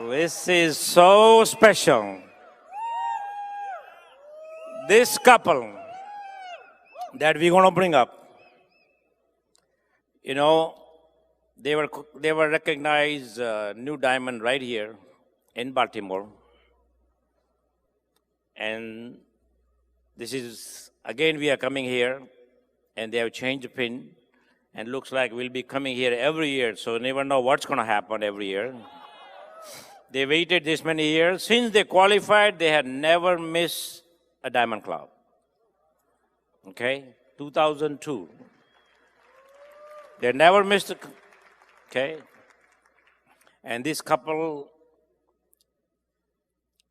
This is so special. This couple that we're going to bring up, you know, they were recognized New Diamond right here in Baltimore, and this is again we are coming here, and they have changed the pin, and looks like we'll be coming here every year. So you never know what's going to happen every year. They waited this many years. Since they qualified, they had never missed a Diamond Club. Okay, 2002. They never missed okay. And this couple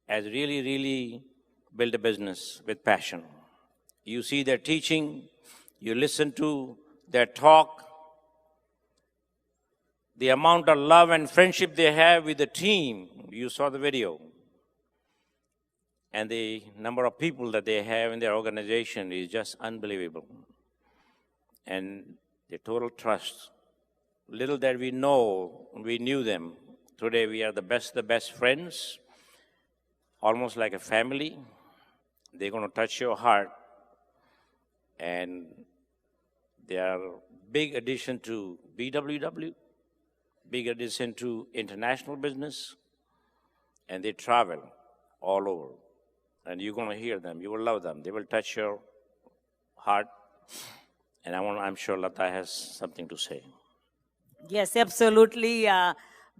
has really, really built a business with passion. You see their teaching, you listen to their talk, the amount of love and friendship they have with the team. You saw the video. And the number of people that they have in their organization is just unbelievable. And the total trust. Little that we know, we knew them. Today we are the best friends, almost like a family. They're going to touch your heart. And they are big addition to BWW, big addition to international business, and they travel all over. And you're going to hear them. You will love them. They will touch your heart. And I'm sure Lata has something to say. Yes, absolutely.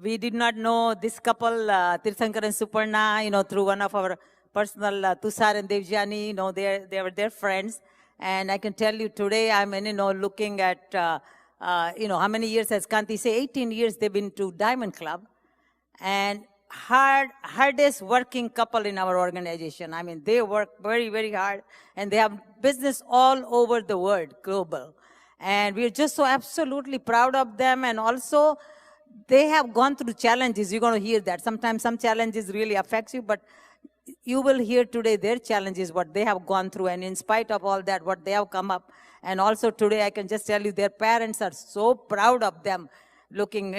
We did not know this couple, Tirthankar and Suparna, through one of our personal, Tushar and Devjani, they were their friends. And I can tell you today, I'm, looking at, how many years, as Kanti say, 18 years they've been to Diamond Club. And hardest working couple in our organization. I mean, they work very, very hard, and they have business all over the world, global. And we're just so absolutely proud of them. And also, they have gone through challenges. You're going to hear that. Sometimes some challenges really affects you, but you will hear today their challenges, what they have gone through. And in spite of all that, what they have come up. And also today, I can just tell you, their parents are so proud of them, looking,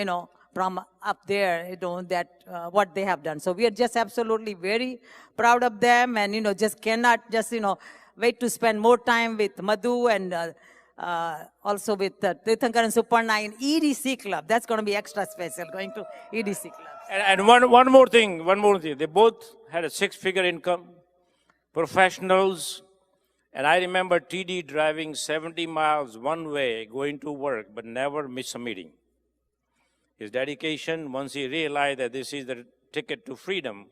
from up there, that what they have done. So we are just absolutely very proud of them, and, just cannot just, wait to spend more time with Madhu and also with Tirthankar and Suparna in EDC Club. That's going to be extra special, going to EDC Club. And one more thing. They both had a six-figure income, professionals. And I remember TD driving 70 miles one way, going to work, but never miss a meeting. His dedication, once he realized that this is the ticket to freedom,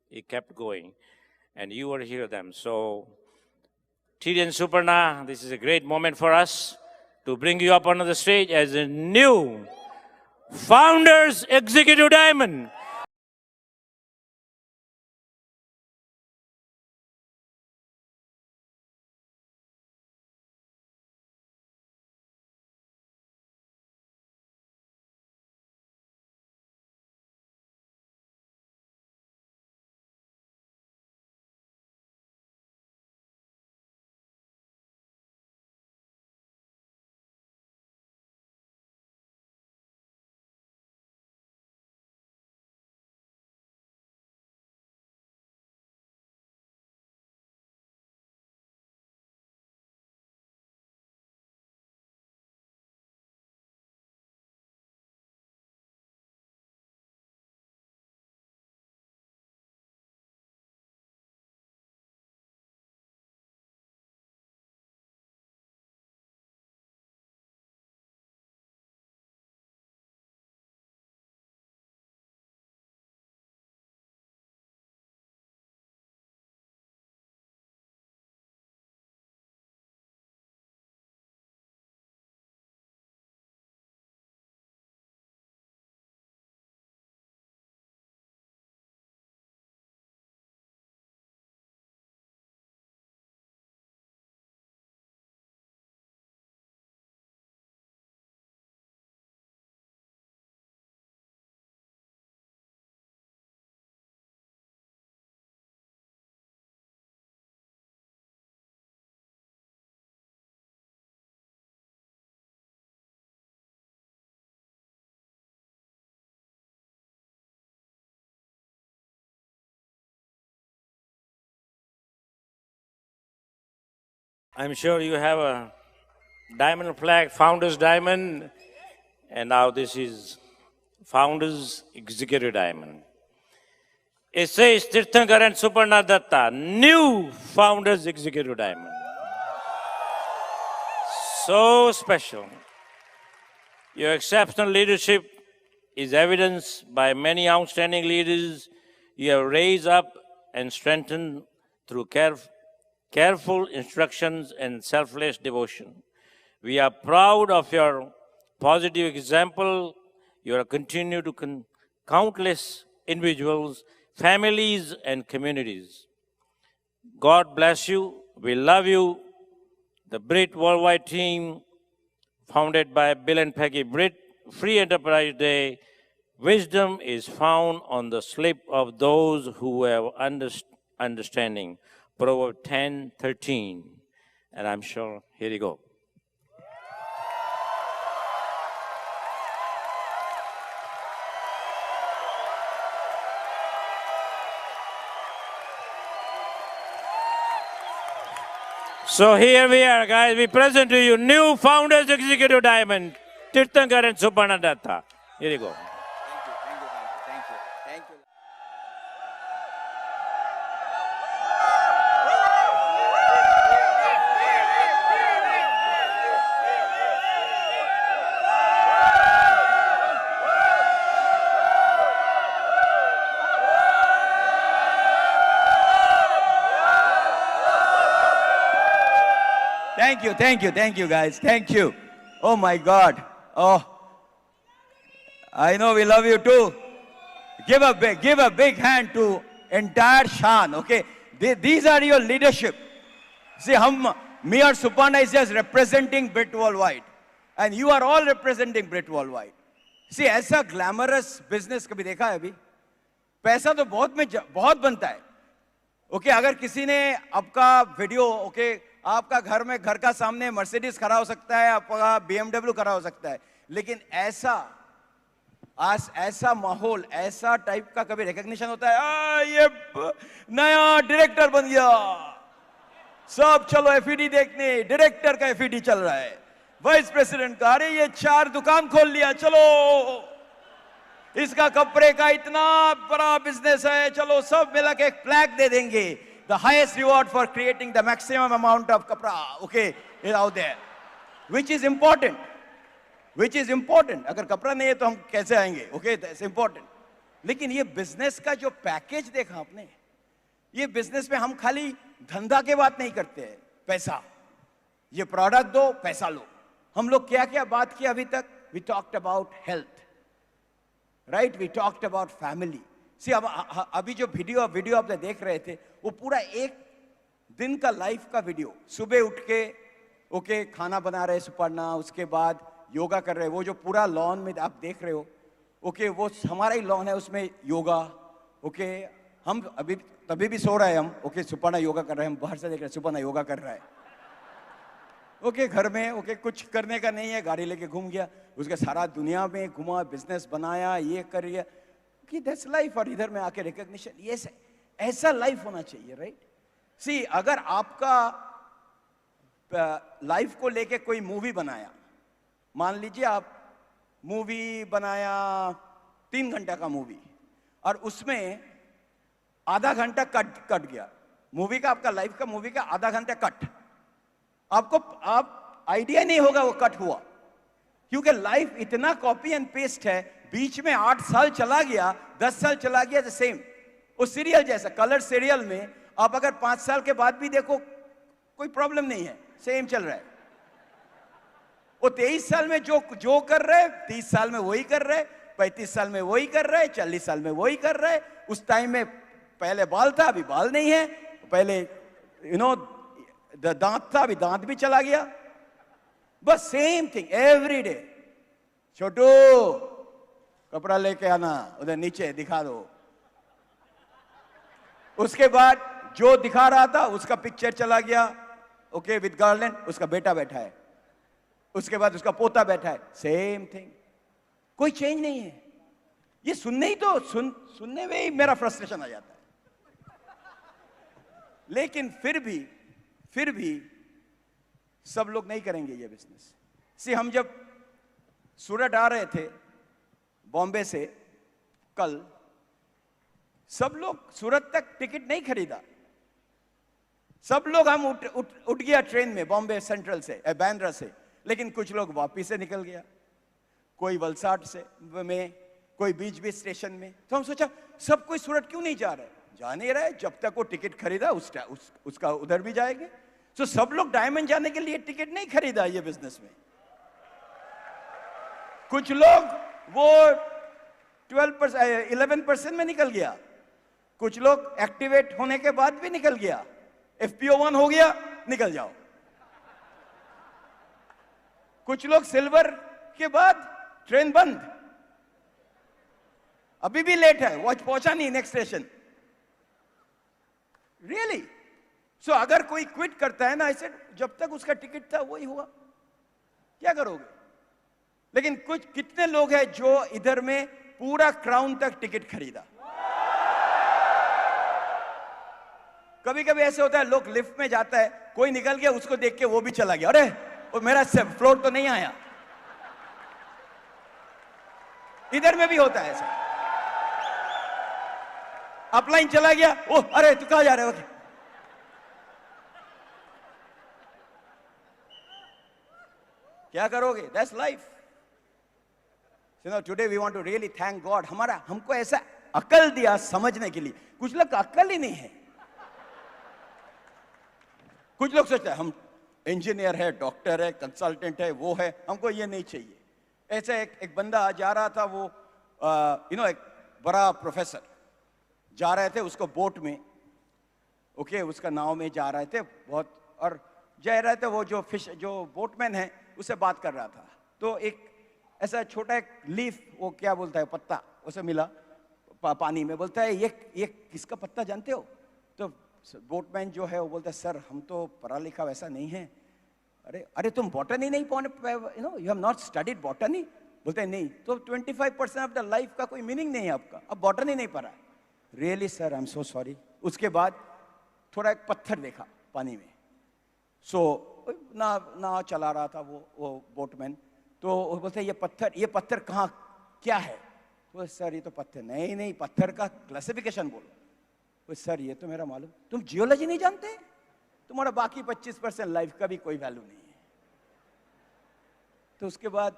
he kept going. And you will hear them. So, TD and Suparna, this is a great moment for us to bring you up onto the stage as a new Founders Executive Diamond. I'm sure you have a diamond flag, Founders Diamond, and now this is Founders Executive Diamond. It says Tirthankar and Suparna Datta, new Founders Executive Diamond. So special. Your exceptional leadership is evidenced by many outstanding leaders you have raised up and strengthened through careful instructions and selfless devotion. We are proud of your positive example. You are continue to countless individuals, families, and communities. God bless you. We love you. The Brit Worldwide team, founded by Bill and Peggy Britt, Free Enterprise Day. Wisdom is found on the slip of those who have understanding. Proverbs 10:13. And I'm sure, here you go. So here we are, guys. We present to you new Founders Executive Diamond, Tirthankar and Suparna Datta. Here you go. Thank you. Thank you, guys. Thank you. Oh my God. Oh, I know we love you too. Give a big hand to entire Shan. Okay, these are your leadership. See, me or Suparna is just representing Brit Worldwide, and you are all representing Brit Worldwide. See, ऐसा glamorous business कभी देखा है अभी? पैसा तो बहुत बनता है. ओके, अगर किसी ने आपका वीडियो, ओके, आपका घर का सामने मर्सिडीज खड़ा हो सकता है, आपका BMW खड़ा हो सकता है, लेकिन ऐसा माहौल, ऐसा टाइप का कभी रिकॉग्निशन होता है? ये नया डायरेक्टर बन गया, सब चलो एफईडी देखने, डायरेक्टर का एफईडी चल रहा है, वाइस प्रेसिडेंट का, अरे ये 4 दुकान खोल लिया, चलो इसका कपड़े का इतना बड़ा बिजनेस है, चलो सब मिला के एक फ्लैग दे देंगे. The highest reward for creating the maximum amount of kapra, okay, is out there, which is important. अगर कपड़ा नहीं है तो हम कैसे आएंगे? Okay, that's important. लेकिन ये बिजनेस का जो पैकेज देखा आपने, ये बिजनेस में हम खाली धंधा के बात नहीं करते हैं, पैसा, ये प्रोडक्ट दो, पैसा लो. हम लोग क्या बात की अभी तक? We talked about health, right? We talked about family. See, अभी जो वीडियो आपने देख रहे थे, वो पूरा एक दिन का लाइफ का वीडियो. सुबह उठ के ओके खाना बना रहे सुपर्णा, उसके बाद योगा कर रहे. वो जो पूरा लॉन में आप देख रहे हो, ओके, वो हमारा ही लॉन है, उसमें योगा. ओके, हम तभी भी सो रहे हैं हम. ओके, सुपर्णा योगा कर रहे हैं, हम बाहर से देख रहे हैं सुपर्णा योगा कर रहा है. ओके, घर में ओके कुछ करने का नहीं है, गाड़ी लेके घूम गया, उसके सारा दुनिया में घुमा, बिजनेस बनाया, ये कर लिया कि दैट्स लाइफ. और इधर में आके रिकॉग्निशन, ये ऐसा लाइफ होना चाहिए, राइट? सी, अगर आपका लाइफ को लेके कोई मूवी बनाया, मान लीजिए आप मूवी बनाया 3 घंटा का मूवी, और उसमें आधा घंटा कट गया मूवी का, आपका लाइफ का मूवी का आधा घंटा कट, आप आइडिया नहीं होगा वो कट हुआ, क्योंकि लाइफ इतना कॉपी एंड पेस्ट है. बीच में 8 साल चला गया, 10 साल चला गया, द सेम. वो सीरियल जैसा, कलर सीरियल में आप अगर 5 साल के बाद भी देखो कोई प्रॉब्लम नहीं है, सेम चल रहा है. वो 23 साल में जो कर रहे, 30 साल में वही कर रहे, 35 साल में वही कर रहे, 40 साल में वही कर रहे. उस टाइम में पहले बाल था, अभी बाल नहीं है, पहले दांत था, अभी दांत भी चला गया. बस सेम थिंग एवरी डे. छोटू कपड़ा लेके आना, उधर नीचे दिखा दो. उसके बाद जो दिखा रहा था उसका पिक्चर चला गया, ओके, विद गार्लैंड, उसका बेटा बैठा है, उसके बाद उसका पोता बैठा है, सेम थिंग, कोई चेंज नहीं है. ये सुनने में ही मेरा फ्रस्ट्रेशन आ जाता है. लेकिन फिर भी सब लोग नहीं करेंगे ये बिजनेस। सी हम जब सूरत आ रहे थे बॉम्बे से कल, सब लोग सूरत तक टिकट नहीं खरीदा। सब लोग हम उठ गया ट्रेन में बॉम्बे सेंट्रल से, बांद्रा से, लेकिन कुछ लोग वापिस से निकल गया, कोई वलसाड से में, कोई बीच बीच स्टेशन में। तो हम सोचा सब कोई सूरत क्यों नहीं जा रहा है? जा नहीं रहा है, जब तक वो टिकट खरीदा उसका उधर भी जाएंगे। तो सब लोग डायमंड जाने के लिए टिकट नहीं खरीदा ये बिजनेस में। कुछ लोग वो 11% में निकल गया, कुछ लोग एक्टिवेट होने के बाद भी निकल गया, FPO 1 हो गया, निकल जाओ। कुछ लोग सिल्वर के बाद ट्रेन बंद, अभी भी लेट है, वो पहुंचा नहीं नेक्स्ट स्टेशन। रियली? सो अगर कोई क्विट करता है ना ऐसे, जब तक उसका टिकट था वही हुआ, क्या करोगे? लेकिन कितने लोग हैं जो इधर में पूरा क्राउन तक टिकट खरीदा? कभी कभी ऐसे होता है, लोग लिफ्ट में जाता है, कोई निकल गया, उसको देख के वो भी चला गया, अरे वो मेरा फ्लोर तो नहीं आया। इधर में भी होता है ऐसा, अपलाइन चला गया, ओ अरे तू कहां जा रहे हो? क्या करोगे? That's life. You know, today we want to really thank God. हमको ऐसा अकल दिया समझने के लिए। कुछ लोग अकल ही नहीं है। कुछ लोग सोचते हैं हम इंजीनियर है, डॉक्टर है, कंसल्टेंट है, वो है, हमको ये नहीं चाहिए। ऐसा एक बंदा जा रहा था, वो एक बड़ा प्रोफेसर जा रहे थे, उसको बोट में, ओके, उसका नाव में जा रहे थे बहुत, और जा रहे थे, वो जो बोटमैन है उससे बात कर रहा था। तो एक ऐसा छोटा एक लीफ, वो क्या बोलता है, पत्ता, उसे मिला पानी में, बोलता है ये किसका पत्ता जानते हो? तो बोटमैन जो है वो बोलता है, सर हम तो पढ़ा लिखा वैसा नहीं है। अरे तुम बॉटनी नहीं you have not studied botany? बोलते हैं नहीं। तो 25% ऑफ द लाइफ का कोई मीनिंग नहीं है आपका, अब बॉटनी नहीं पढ़ा। Really sir, I am so sorry. उसके बाद थोड़ा एक पत्थर देखा पानी में, ना चला रहा था वो बोटमैन। तो वो बोलते हैं ये पत्थर कहाँ, क्या है? तो सर ये तो पत्थर नहीं, पत्थर का क्लासिफिकेशन बोलो। तो सर ये तो मेरा मालूम, तुम जियोलॉजी नहीं जानते? तुम्हारा बाकी 25% लाइफ का भी कोई वैल्यू नहीं है। तो उसके बाद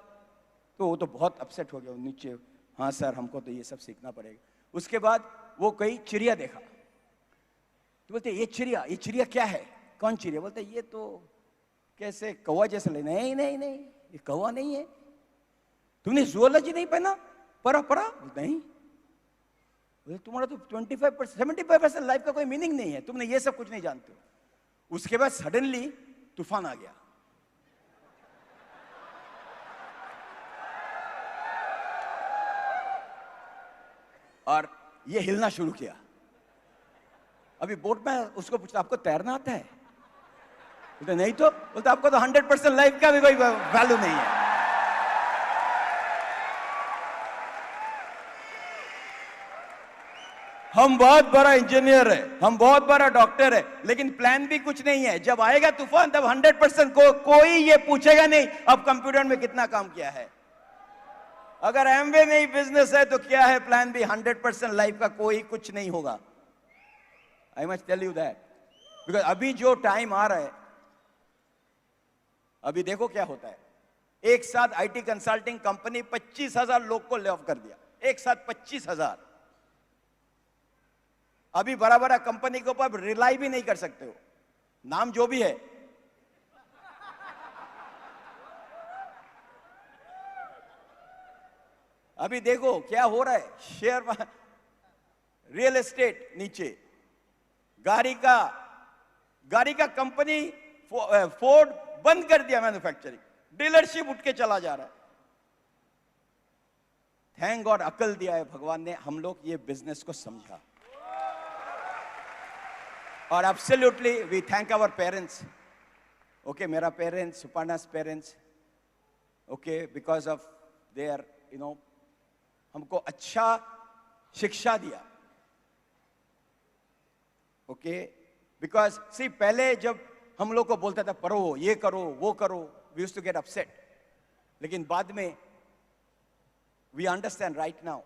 तो वो तो बहुत अपसेट हो गया नीचे, हाँ सर हमको तो ये सब सीखना पड़ेगा। उसके बाद वो कई चिड़िया देखा, तो बोलते ये चिड़िया क्या है? कौन चिड़िया? बोलते ये तो कैसे कौवा जैसा ले। नहीं, ये कौवा नहीं है। तुमने जूलॉजी नहीं पढ़ा? नहीं। तुम्हारा तो 25% 75% लाइफ का कोई मीनिंग नहीं है, तुमने ये सब कुछ नहीं जानते हो। उसके बाद सडनली तूफान आ गया, और ये हिलना शुरू किया। अभी बोट में उसको पूछता, आपको तैरना आता है? बोलते नहीं। तो बोलते आपको तो 100% लाइफ का भी कोई वैल्यू नहीं है। हम बहुत बड़ा इंजीनियर है, हम बहुत बड़ा डॉक्टर है, लेकिन प्लान भी कुछ नहीं है। जब आएगा तूफान तब 100% कोई ये पूछेगा नहीं अब कंप्यूटर में कितना काम किया है। अगर एमवे में ही बिजनेस है तो क्या है, प्लान भी 100% लाइफ का कोई कुछ नहीं होगा। I must tell you that, because अभी जो टाइम आ रहा है, अभी देखो क्या होता है। एक साथ आईटी कंसल्टिंग कंपनी 25,000 लोग को ले ऑफ कर दिया, एक साथ 25,000। अभी बड़ा बड़ा कंपनी के ऊपर रिलाई भी नहीं कर सकते हो, नाम जो भी है। अभी देखो क्या हो रहा है, शेयर, रियल एस्टेट नीचे, गाड़ी का कंपनी फोर्ड बंद कर दिया मैन्युफैक्चरिंग, डीलरशिप उठ के चला जा रहा है। थैंक गॉड अकल दिया है भगवान ने, हम लोग ये बिजनेस को समझा। और absolutely we thank our parents, okay, मेरा parents, Suparna's parents, okay, because of their हमको अच्छा शिक्षा दिया, ओके। बिकॉज सी पहले जब हम लोग को बोलता था पढ़ो, ये करो, वो करो, we used to get upset. लेकिन बाद में वी अंडरस्टैंड राइट नाउ.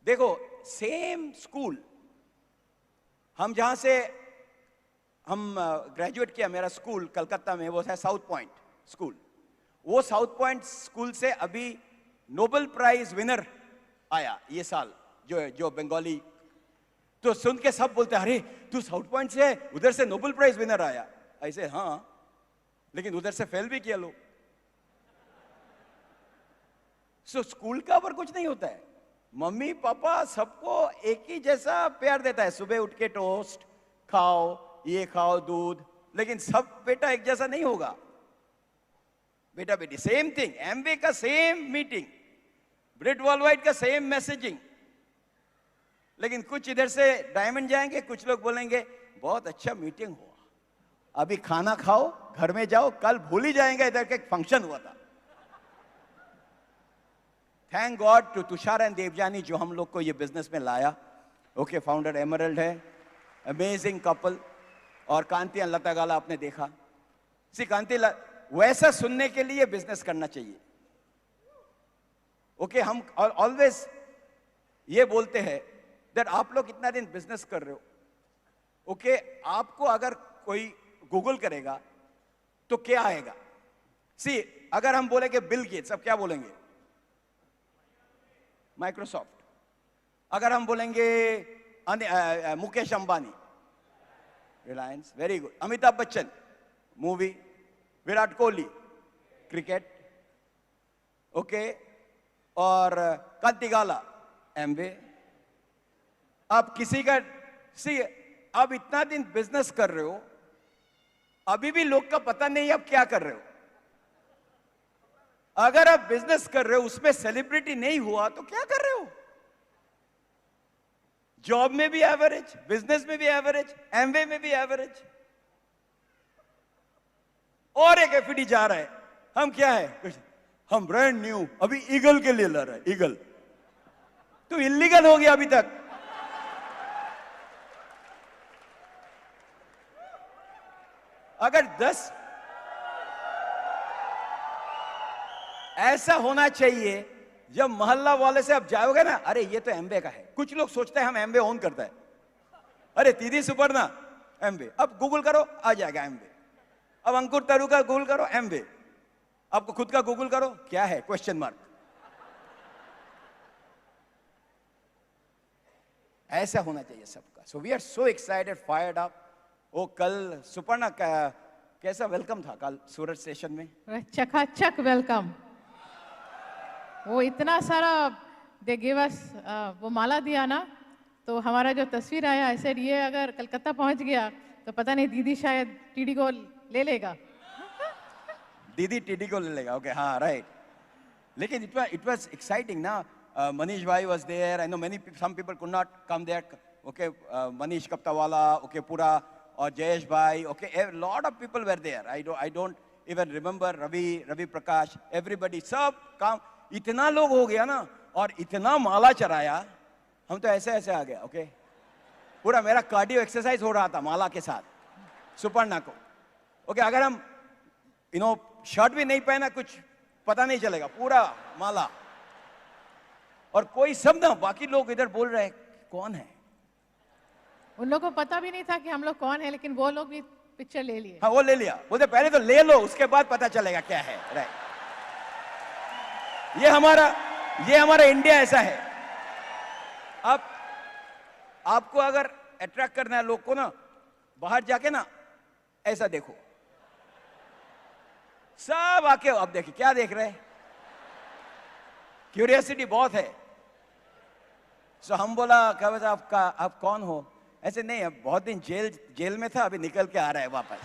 देखो, सेम स्कूल, हम जहां से हम ग्रेजुएट किया, मेरा स्कूल कलकत्ता में, वो है साउथ पॉइंट स्कूल. वो साउथ पॉइंट स्कूल से अभी नोबेल प्राइज विनर आया ये साल, जो बंगाली. तो सुन के सब बोलते हैं, अरे तू साउथ पॉइंट से है, उधर से नोबेल प्राइज विनर आया. ऐसे हाँ, लेकिन उधर से फेल भी किया लोग. सो स्कूल का पर कुछ नहीं होता है. मम्मी पापा सबको एक ही जैसा प्यार देता है. सुबह उठ के टोस्ट खाओ, ये खाओ, दूध. लेकिन सब बेटा एक जैसा नहीं होगा. बेटा बेटी सेम थिंग. एमवे का सेम मीटिंग, ब्रिट वर्ल्डवाइड का सेम मैसेजिंग. लेकिन कुछ इधर से डायमंड जाएंगे, कुछ लोग बोलेंगे बहुत अच्छा मीटिंग हुआ, अभी खाना खाओ, घर में जाओ, कल भूल ही जाएंगे इधर का एक फंक्शन हुआ था. Thank God to Tushar and Devjani जो हम लोग को ये बिजनेस में लाया. ओके, फाउंडर एमरल्ड है, अमेजिंग कपल. और कांति एंड लता गाला आपने देखा. सी कांति, वैसा सुनने के लिए बिजनेस करना चाहिए. ओके, हम ऑलवेज ये बोलते हैं दैट आप लोग इतना दिन बिजनेस कर रहे हो. ओके, आपको अगर कोई गूगल करेगा तो क्या आएगा? सी, अगर हम बोलेंगे बिल गेट्स, अब क्या बोलेंगे? माइक्रोसॉफ्ट. अगर हम बोलेंगे Mukesh Ambani, Reliance. Very good. Amitabh Bachchan, movie. Virat Kohli, cricket. Okay, और कांति गाला, एमवे. आप किसी का सी, अब इतना दिन बिजनेस कर रहे हो, अभी भी लोग का पता नहीं आप क्या कर रहे हो. अगर आप बिजनेस कर रहे हो, उसमें सेलिब्रिटी नहीं हुआ तो क्या कर रहे हो? जॉब में भी एवरेज, बिजनेस में भी एवरेज, एमवे में भी एवरेज. और एक एफडी जा रहा है, हम क्या है? कुछ, हम ब्रांड न्यू, अभी ईगल के लिए लड़ रहा है. ईगल तो इलीगल हो गया अभी तक. अगर 10 ऐसा होना चाहिए, जब मोहल्ला वाले से आप जाओगे ना, अरे ये तो एमवे का है. कुछ लोग सोचते हैं हम एमवे ओन करता है. अरे दीदी सुपर्णा, एमवे. अब गूगल करो, आ जाएगा एमवे. अब अंकुर तरु का गूगल करो, एमवे. आपको खुद का गूगल करो, क्या है? Question mark. ऐसा होना चाहिए सबका. So we are so excited, fired up. वो कल सुपर्णा का कैसा वेलकम था कल सूरत स्टेशन में? चकाचक वेलकम. वो इतना सारा दे गिव अस, वो माला दिया ना, तो हमारा जो तस्वीर आया ऐसे, ये अगर कलकत्ता पहुंच गया तो पता नहीं दीदी शायद टीडी को ले लेगा. दीदी टीडी को ले लेगा. ओके, हाँ, राइट. लेकिन इट वाज एक्साइटिंग ना. मनीष भाई was there. I know some people could not come there. Okay, Manish Kaptawala, okay, पूरा, और जयेश भाई. Okay, a lot of people were there. I don't even remember. Ravi Prakash, everybody, सब काम. इतना लोग हो गया ना, और इतना माला चढ़ाया, हम तो ऐसे ऐसे आ गया. ओके, पूरा मेरा कार्डियो एक्सरसाइज हो रहा था माला के साथ सुपर्णा को. ओके, अगर हम शर्ट भी नहीं पहना, कुछ पता नहीं चलेगा, पूरा माला. और कोई सब ना, बाकी लोग इधर बोल रहे हैं कौन है. उन लोगों को पता भी नहीं था कि हम लोग कौन है, लेकिन वो लोग भी पिक्चर ले लिए. हाँ, वो ले लिया. बोलते पहले तो ले लो, उसके बाद पता चलेगा क्या है. राइट. ये हमारा इंडिया ऐसा है. अब आपको अगर अट्रैक्ट करना है लोग को ना, बाहर जाके ना ऐसा देखो, सब आके. अब देखिए क्या देख रहे हैं. क्यूरियोसिटी बहुत है. सो हम बोला, क्या बता आप कौन हो? ऐसे नहीं, अब बहुत दिन जेल में था, अभी निकल के आ रहा है वापस.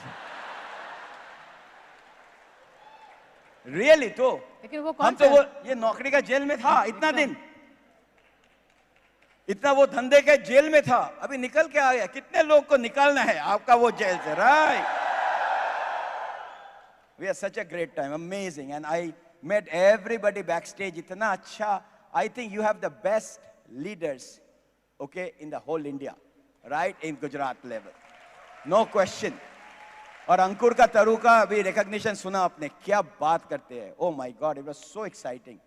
रियली तो. लेकिन वो हम तो ये नौकरी का जेल में था इतना दिन, इतना वो धंधे के जेल में था, अभी निकल के आ गया. कितने लोग को निकालना है आपका वो जेल से? Right. We had such a great time, amazing. And I met everybody backstage. इतना अच्छा. I think you have the best leaders, okay, in the whole India, right, in Gujarat level. No question. और अंकुर का तरु का भी recognition सुना आपने, क्या बात करते हैं, oh my God, it was so exciting.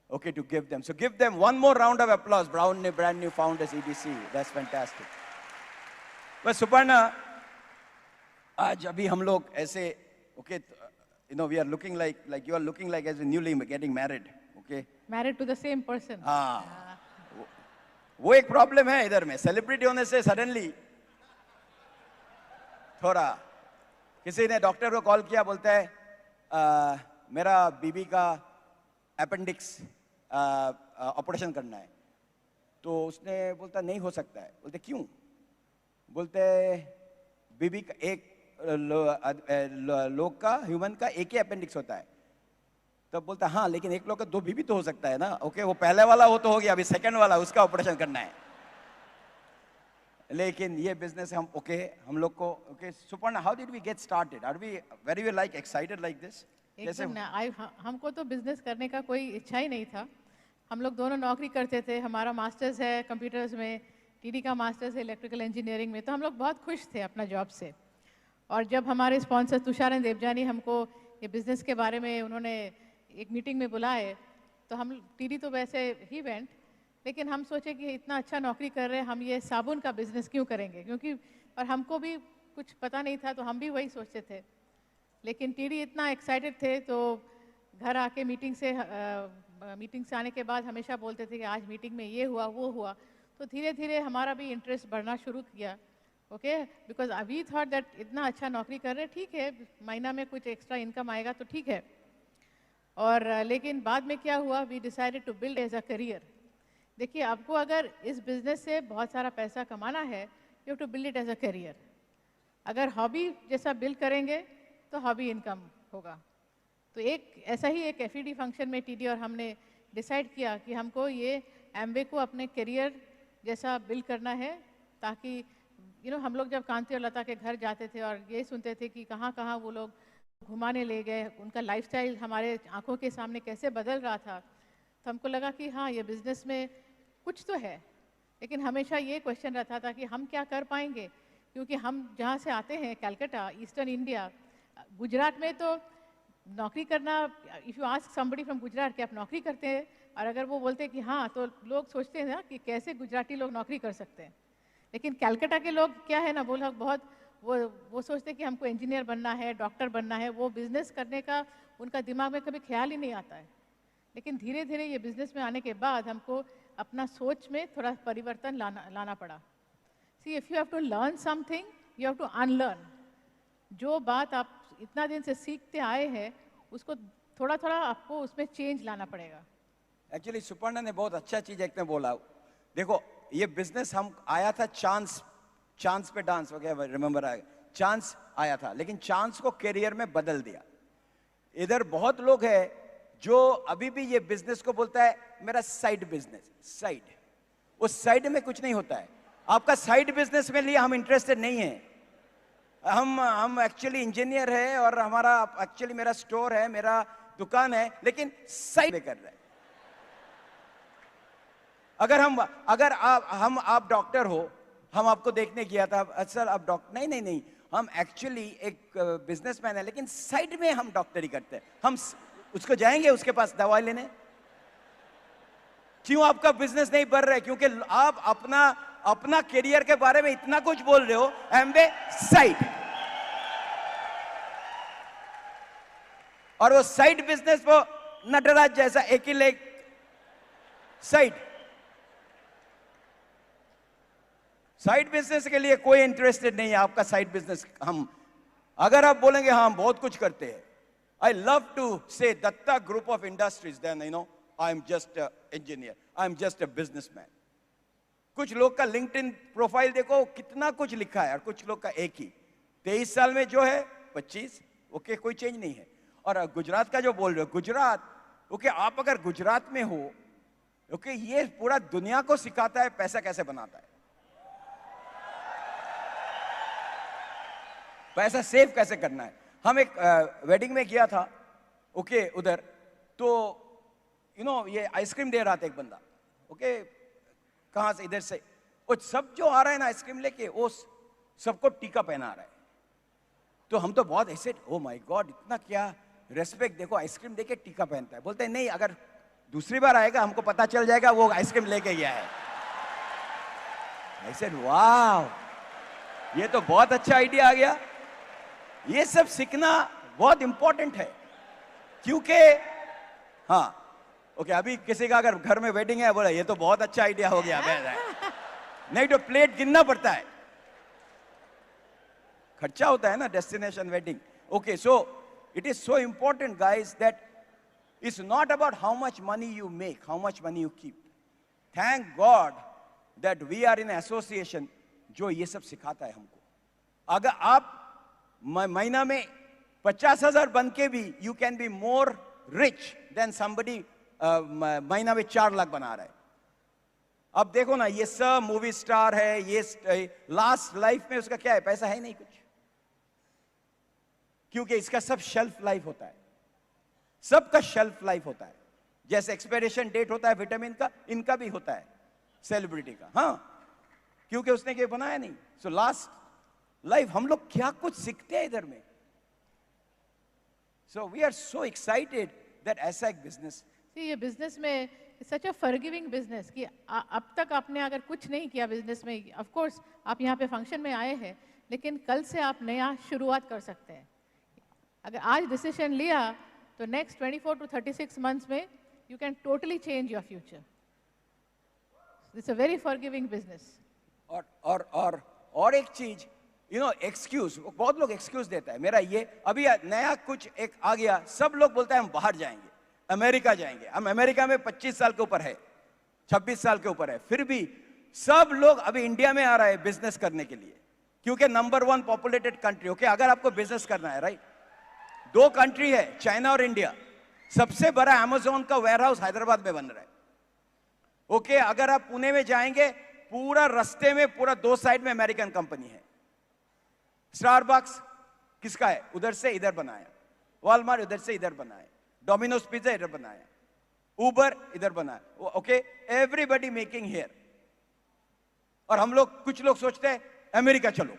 Okay, to give them. So give them one more round of applause. Brand new founders, EDC. That's fantastic. But Suparna, आज अभी हम लोग ऐसे, okay, you know, we are looking like you are looking like as a newly getting married, okay? Married to the same person. हाँ, वो एक problem है इधर में. सेलिब्रिटी होने से सडनली थोड़ा, किसी ने डॉक्टर को कॉल किया, बोलता है मेरा बीबी का अपेंडिक्स ऑपरेशन करना है. तो उसने बोलता नहीं हो सकता है. बोलते क्यों? बोलते बीबी का एक लोग का, ह्यूमन का एक ही अपेंडिक्स होता है. तब बोलता हाँ, लेकिन एक लोग का 2 बीबी तो हो सकता है ना. ओके, वो पहले वाला वो तो हो गया, अभी सेकंड वाला उसका ऑपरेशन करना है. लेकिन ये बिजनेस हम हम लोग को Suparna, how did we get started? Are we very way like excited like this? एकदम ना. हमको तो बिजनेस करने का कोई इच्छा ही नहीं था. हम लोग दोनों नौकरी करते थे. हमारा मास्टर्स है कंप्यूटर्स में, टीडी का मास्टर्स है इलेक्ट्रिकल इंजीनियरिंग में. तो हम लोग बहुत खुश थे अपना जॉब से. और जब हमारे स्पॉन्सर तुषारन देवजानी हमको ये बिज़नेस के बारे में उन्होंने एक मीटिंग में बुलाए, तो हम टीडी तो वैसे ही वेंट, लेकिन हम सोचे कि इतना अच्छा नौकरी कर रहे हैं, हम ये साबुन का बिज़नेस क्यों करेंगे, क्योंकि और हमको भी कुछ पता नहीं था, तो हम भी वही सोचते थे. लेकिन टीडी इतना एक्साइटेड थे, तो घर आके मीटिंग से आने के बाद हमेशा बोलते थे कि आज मीटिंग में ये हुआ वो हुआ. तो धीरे धीरे हमारा भी इंटरेस्ट बढ़ना शुरू किया. Okay, because we thought that इतना अच्छा नौकरी कर रहे, ठीक है, महीना में कुछ एक्स्ट्रा इनकम आएगा तो ठीक है. और लेकिन बाद में क्या हुआ, we decided to build as a career. देखिए, आपको अगर इस बिज़नेस से बहुत सारा पैसा कमाना है, you have to build it as a career. अगर हॉबी जैसा बिल्ड करेंगे तो हॉबी इनकम होगा. तो ऐसा ही एक एफईडी फंक्शन में टीडी और हमने डिसाइड किया कि हमको ये एमवे को अपने करियर जैसा बिल्ड करना है, ताकि हम लोग जब कांति और लता के घर जाते थे और ये सुनते थे कि कहाँ कहाँ वो लोग घुमाने ले गए, उनका लाइफस्टाइल हमारे आंखों के सामने कैसे बदल रहा था, तो हमको लगा कि हाँ, ये बिज़नेस में कुछ तो है. लेकिन हमेशा ये क्वेश्चन रहता था कि हम क्या कर पाएंगे, क्योंकि हम जहाँ से आते हैं, कलकत्ता, ईस्टर्न इंडिया, गुजरात में तो नौकरी करना, if you ask somebody from Gujarat कि आप नौकरी करते हैं, और अगर वो बोलते हैं कि हाँ, तो लोग सोचते हैं ना कि कैसे गुजराती लोग नौकरी कर सकते हैं. लेकिन कलकत्ता के लोग क्या है ना, वो लोग बहुत वो सोचते हैं कि हमको इंजीनियर बनना है, डॉक्टर बनना है. वो बिज़नेस करने का उनका दिमाग में कभी ख्याल ही नहीं आता है. लेकिन धीरे धीरे ये बिज़नेस में आने के बाद हमको अपना सोच में थोड़ा परिवर्तन लाना पड़ा. See, if you have to learn something, you have to unlearn. जो बात आप इतना दिन से सीखते आए हैं, उसको थोड़ा थोड़ा आपको उसमें चेंज लाना पड़ेगा. एक्चुअली सुपर्णा ने बहुत अच्छा चीज एक ने बोला. देखो, ये बिजनेस हम आया था चांस पे डांस वगैरह, रिमेंबर आया, चांस आया था, लेकिन चांस को करियर में बदल दिया. इधर बहुत लोग हैं जो अभी भी ये बिजनेस को बोलता है मेरा साइड बिजनेस. साइड, उस साइड में कुछ नहीं होता है. आपका साइड बिजनेस में लिए हम इंटरेस्टेड नहीं है. हम एक्चुअली इंजीनियर है और हमारा एक्चुअली मेरा स्टोर है, मेरा दुकान है, लेकिन साइड में कर रहे हैं. अगर आप डॉक्टर हो, हम आपको देखने किया था, सर आप डॉक्टर, नहीं, हम एक्चुअली एक बिजनेसमैन है, लेकिन साइड में हम डॉक्टरी करते हैं. हम उसको जाएंगे उसके पास दवाई लेने. क्यों आपका बिजनेस नहीं बढ़ रहा है? क्योंकि आप अपना करियर के बारे में इतना कुछ बोल रहे हो, एमवे साइड. और वो साइड बिजनेस, वो नटराज जैसा एक ही लेग साइड बिजनेस के लिए कोई इंटरेस्टेड नहीं है. आपका साइड बिजनेस, अगर आप बोलेंगे हाँ हम बहुत कुछ करते हैं, आई love to say Datta group of industries, then I am just engineer, I am just a businessman. कुछ लोग का लिंक्डइन प्रोफाइल देखो, कितना कुछ लिखा है, और कुछ लोग का एक ही. 23 साल में जो है 25, ओके, कोई चेंज नहीं है. और गुजरात का जो बोल रहे हो, गुजरात, ओके, आप अगर गुजरात में हो, ओके, ये पूरा दुनिया को सिखाता है पैसा कैसे बनाता है, पैसा सेव कैसे करना है. हम एक वेडिंग में किया था, ओके, उधर तो ये आइसक्रीम दे रहा था एक बंदा, ओके, कहां से, इधर से, वो सब जो आ रहा है ना आइसक्रीम लेके, वो सबको टीका पहना रहा है. तो हम तो बहुत ऐसे, ओ माय गॉड, इतना क्या रेस्पेक्ट, देखो आइसक्रीम देके टीका पहनता है। बोलते हैं नहीं, अगर दूसरी बार आएगा हमको पता चल जाएगा वो आइसक्रीम लेके गया है। I said, वाह, ये तो बहुत अच्छा आइडिया आ गया। ये सब सीखना बहुत इंपॉर्टेंट है, क्योंकि हाँ, ओके, अभी किसी का अगर घर में वेडिंग है, बोला ये तो बहुत अच्छा आइडिया हो गया, नहीं तो प्लेट गिनना पड़ता है, खर्चा होता है ना, destination wedding. Okay, so it is so important guys that it's not about how much money you make, how much money you keep. Thank God that we are in association जो ये सब सिखाता है हमको। अगर आप महीना में 50,000 बन के भी you can be more rich than somebody महीना में 4 लाख बना रहा है। अब देखो ना, ये सब मूवी स्टार है, ये लास्ट लाइफ में उसका क्या है, पैसा है नहीं कुछ, क्योंकि इसका सब शेल्फ लाइफ होता है, सबका शेल्फ लाइफ होता है। जैसे एक्सपायरेशन डेट होता है विटामिन का, इनका भी होता है, सेलिब्रिटी का, हाँ, क्योंकि उसने क्या बनाया नहीं। सो लास्ट लाइफ हम लोग क्या कुछ सीखते हैं इधर में। So we are so excited that ऐसा एक बिजनेस, ये बिजनेस में सच अ फॉरगिविंग बिजनेस कि अब तक आपने अगर कुछ नहीं किया बिजनेस में, ऑफ कोर्स आप यहाँ पे फंक्शन में आए हैं, लेकिन कल से आप नया शुरुआत कर सकते हैं। अगर आज डिसीजन लिया तो नेक्स्ट 24 to 36 मंथ्स में you can totally change your future. It's a very forgiving business. और एक चीज, यू नो, एक्सक्यूज, बहुत लोग एक्सक्यूज देता है, मेरा ये अभी नया कुछ एक आ गया, सब लोग बोलते हैं हम बाहर जाएंगे, अमेरिका जाएंगे। हम अमेरिका में 25 साल के ऊपर है, 26 साल के ऊपर है, फिर भी सब लोग अभी इंडिया में आ रहा है बिजनेस करने के लिए, क्योंकि नंबर 1 पॉपुलेटेड कंट्री। ओके, अगर आपको बिजनेस करना है, राइट, 2 कंट्री है, चाइना और इंडिया। सबसे बड़ा अमेज़न का वेयरहाउस हैदराबाद में बन रहा है। ओके, अगर आप पुणे में जाएंगे, पूरा रास्ते में पूरा 2 साइड में अमेरिकन कंपनी है। स्टारबक्स किसका है, उधर से इधर बनाया, वॉलमार्ट उधर से इधर बनाया, डोमिनोज पिज्जा इधर बनाया, उबर इधर बनाया। Okay, everybody making here. और हम लोग, कुछ लोग सोचते हैं अमेरिका चलो,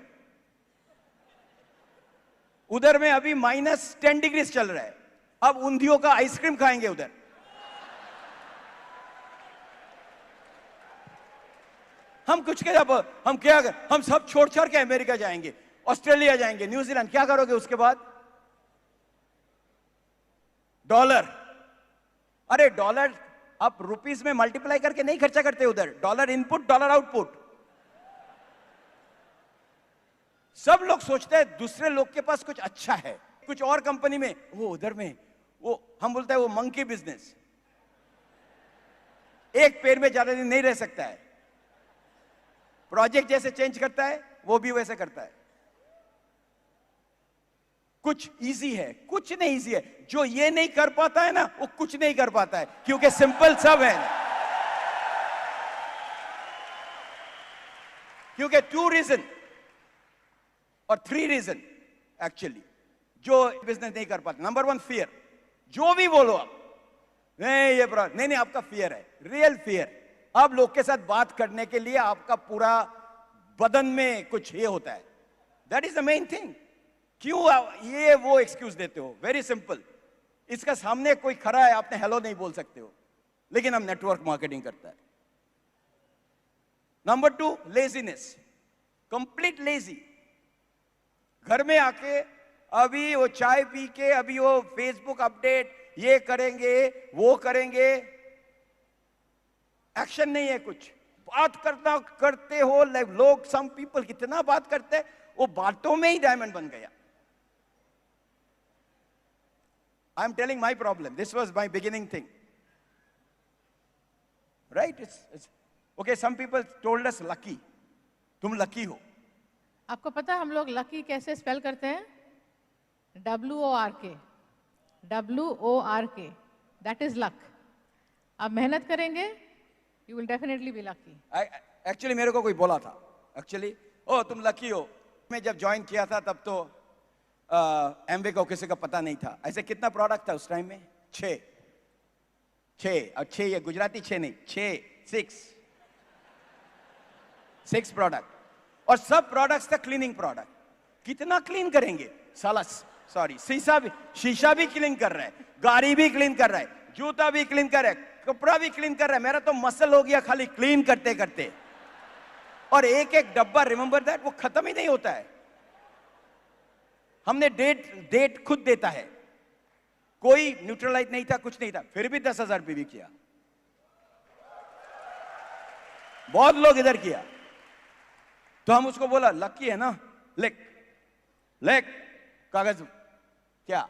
उधर में अभी -10 डिग्री चल रहा है, अब ऊंधियों का आइसक्रीम खाएंगे उधर। हम कुछ के, हम क्या, हम सब छोड़ छोड़ के अमेरिका जाएंगे, ऑस्ट्रेलिया जाएंगे, न्यूजीलैंड, क्या करोगे उसके बाद? डॉलर, अरे डॉलर आप रुपीस में मल्टीप्लाई करके नहीं खर्चा करते उधर, डॉलर इनपुट डॉलर आउटपुट। सब लोग सोचते हैं दूसरे लोग के पास कुछ अच्छा है, कुछ और कंपनी में, वो उधर में, वो हम बोलते हैं वो मंकी बिजनेस, एक पेड़ में ज्यादा दिन नहीं रह सकता है, प्रोजेक्ट जैसे चेंज करता है वो भी वैसे करता है। कुछ इजी है, कुछ नहीं इजी है, जो ये नहीं कर पाता है ना, वो कुछ नहीं कर पाता है, क्योंकि सिंपल सब है। क्योंकि 2 रीजन और 3 रीजन एक्चुअली जो बिजनेस नहीं कर पाते। नंबर 1 फियर, जो भी बोलो आप, नहीं ये नहीं, आपका फियर है, रियल फियर। अब लोग के साथ बात करने के लिए आपका पूरा बदन में कुछ ये होता है, that is the main thing. क्यों ये वो एक्सक्यूज देते हो? वेरी सिंपल, इसका सामने कोई खड़ा है, आपने हेलो नहीं बोल सकते हो, लेकिन हम नेटवर्क मार्केटिंग करता है। Number 2, laziness, complete lazy. घर में आके अभी वो चाय पी के, अभी वो फेसबुक अपडेट, ये करेंगे वो करेंगे, एक्शन नहीं है कुछ। बात करना करते हो लोग, सम पीपल कितना बात करते हैं, वो बातों में ही डायमंड बन गया। I am telling my problem, this was my beginning thing, right? Okay, some people told us lucky, तुम लकी हो। आपको पता है हम लोग लकी कैसे स्पेल करते हैं? WORK, WORK, that is luck. आप मेहनत करेंगे, you will definitely be lucky. Actually मेरे को कोई बोला था, एक्चुअली, ओ तुम लकी हो। मैं जब ज्वाइन किया था तब तो एमवे को किसी का पता नहीं था। ऐसे कितना प्रोडक्ट था उस टाइम में? 6, और 6 ये गुजराती 6 नहीं, 6 प्रोडक्ट, और सब प्रोडक्ट्स थे क्लीनिंग प्रोडक्ट। कितना क्लीन करेंगे? साला सॉरी शीशा भी क्लीन कर रहा है, गाड़ी भी क्लीन कर रहा है, जूता भी क्लीन कर रहा है, कपड़ा भी क्लीन कर रहा है। मेरा तो मसल हो गया खाली क्लीन करते करते। और एक एक डब्बा, रिमेंबर दैट, वो खत्म ही नहीं होता है। हमने डेट खुद देता है, कोई न्यूट्रलाइज नहीं था, कुछ नहीं था, फिर भी 10,000 पीवी किया। बहुत लोग इधर किया। तो हम उसको बोला लकी है ना, लेक कागज। क्या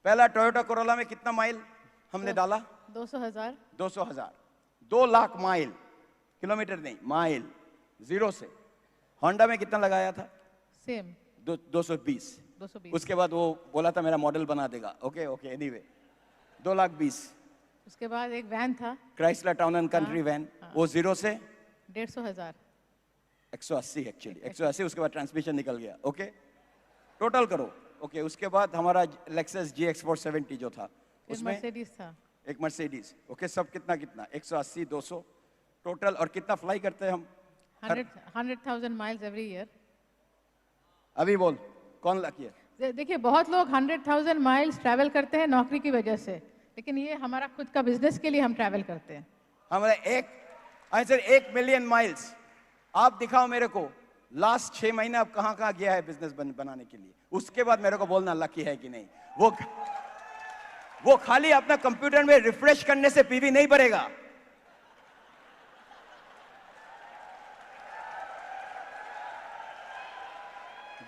पहला टोयोटा कोरोला में कितना माइल हमने डाला? 200,000। 200,000, 2 लाख माइल, किलोमीटर नहीं, माइल, जीरो से। होंडा में कितना लगाया था? सेम 220। 220। उसके बाद वो बोला था मेरा मॉडल बना देगा। Okay anyway 2,20,000। उसके बाद एक वैन था, Chrysler Town and Country van, वो जीरो से 150,000। 180 एक्चुअली, 180। उसके बाद ट्रांसमिशन निकल गया। ओके टोटल करो। ओके उसके बाद हमारा लेक्सस GX 470 जो था, उसमें मर्सिडीज था, एक मर्सिडीज। ओके सब कितना 180, 200 टोटल। और कितना फ्लाई करते हैं हम? 100,000 माइल्स एवरी ईयर। अभी बोल कौन लकी है? देखिए बहुत लोग 100,000 माइल्स ट्रैवल करते हैं नौकरी की वजह से, लेकिन ये हमारा खुद का बिजनेस के लिए हम ट्रैवल करते हैं। हमारे 1 मिलियन माइल्स। आप दिखाओ मेरे को लास्ट 6 महीने आप कहां कहां गया है बिजनेस बनाने के लिए, उसके बाद मेरे को बोलना लकी है कि नहीं। वो खाली अपना कंप्यूटर में रिफ्रेश करने से पीवी नहीं बढ़ेगा।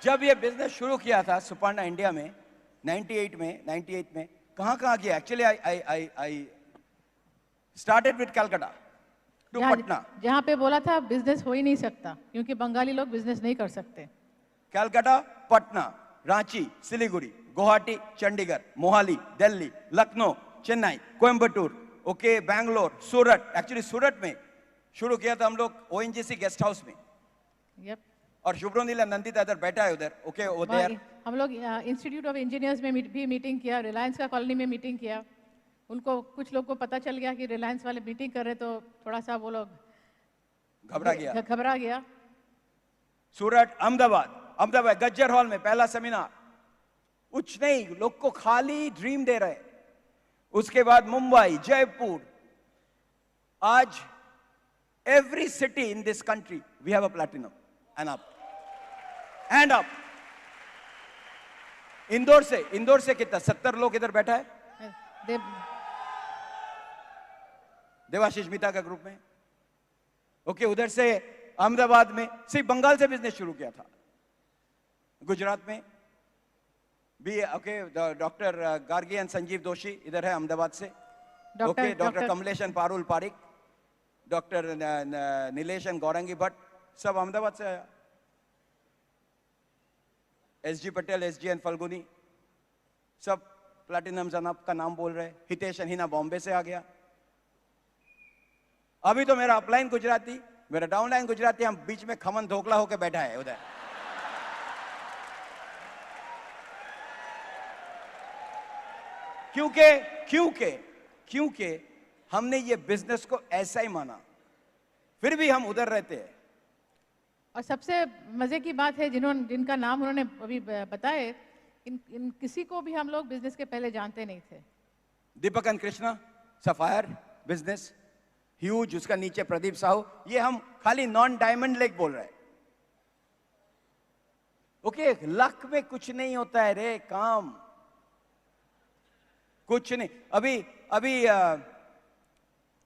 जब ये बिजनेस शुरू किया था सुपर्णा इंडिया में 98 में कहां कहां गया? Actually I started with Calcutta to Patna. जहाँ पे बोला था बिजनेस हो ही नहीं सकता क्योंकि बंगाली लोग बिजनेस नहीं कर सकते। कलकत्ता, पटना, रांची, सिलीगुड़ी, गुवाहाटी, चंडीगढ़, मोहाली, दिल्ली, लखनऊ, चेन्नई, कोयम्बटूर, ओके बैंगलोर, सूरत। एक्चुअली सूरत में शुरू किया था हम लोग ONGC गेस्ट हाउस में। यप। और शुभ्रोनीला नंदिता इधर बैठा है उधर। ओके वो देयर हम लोग इंस्टीट्यूट ऑफ इंजीनियर्स में भी मीटिंग किया, रिलायंस का कॉलोनी में मीटिंग किया। उनको कुछ लोग को पता चल गया कि रिलायंस वाले मीटिंग कर रहे, तो थोड़ा सा वो लोग घबरा गया। सूरत, अहमदाबाद गज्जर हॉल में पहला सेमिनार। कुछ नहीं, लोग को खाली ड्रीम दे रहे। उसके बाद मुंबई, जयपुर। आज every city in this country we have a platinum and up. Indore से कितना 70 लोग इधर बैठा है देवाशीष मिता का ग्रुप में। ओके उधर से अहमदाबाद में, सिर्फ बंगाल से बिजनेस शुरू किया था। गुजरात में भी okay doctor Gargi and Sanjeev Doshi इधर है अहमदाबाद से। Okay doctor Kamlesh and Parul Parikh, doctor Nilesh and Gaurangi Bhatt, सब अहमदाबाद से आया। SG Patel, SG and Falguni, सब प्लैटिनम जनाब का नाम बोल रहे। हितेश एंड हिना बॉम्बे से आ गया। अभी तो मेरा अपलाइन गुजराती, मेरा डाउनलाइन गुजराती, हम बीच में खमन धोखला होकर बैठा है उधर। क्योंकि हमने ये बिजनेस को ऐसा ही माना, फिर भी हम उधर रहते हैं। और सबसे मजे की बात है, जिनका नाम उन्होंने अभी बताए, इन किसी को भी हम लोग बिजनेस के पहले जानते नहीं थे। Deepak and Krishna, sapphire business huge, उसका नीचे प्रदीप साहू। ये हम खाली नॉन डायमंड लेग बोल रहे हैं। ओके लक में कुछ नहीं होता है रे, काम कुछ नहीं। अभी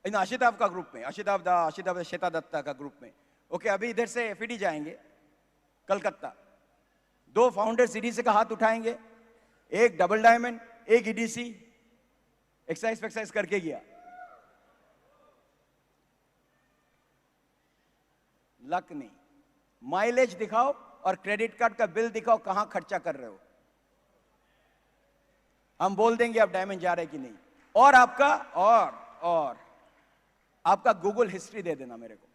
इन आशिताब का ग्रुप में, आशिताब श्वेता दत्ता का ग्रुप में। ओके अभी इधर से FED जाएंगे कलकत्ता, 2 फाउंडर्स EDC का हाथ उठाएंगे, एक डबल डायमंड, एक EDC, एक्सरसाइज करके गया। लक नहीं, माइलेज दिखाओ और क्रेडिट कार्ड का बिल दिखाओ कहां खर्चा कर रहे हो, हम बोल देंगे आप डायमंड जा रहे कि नहीं। और आपका गूगल हिस्ट्री दे देना मेरे को,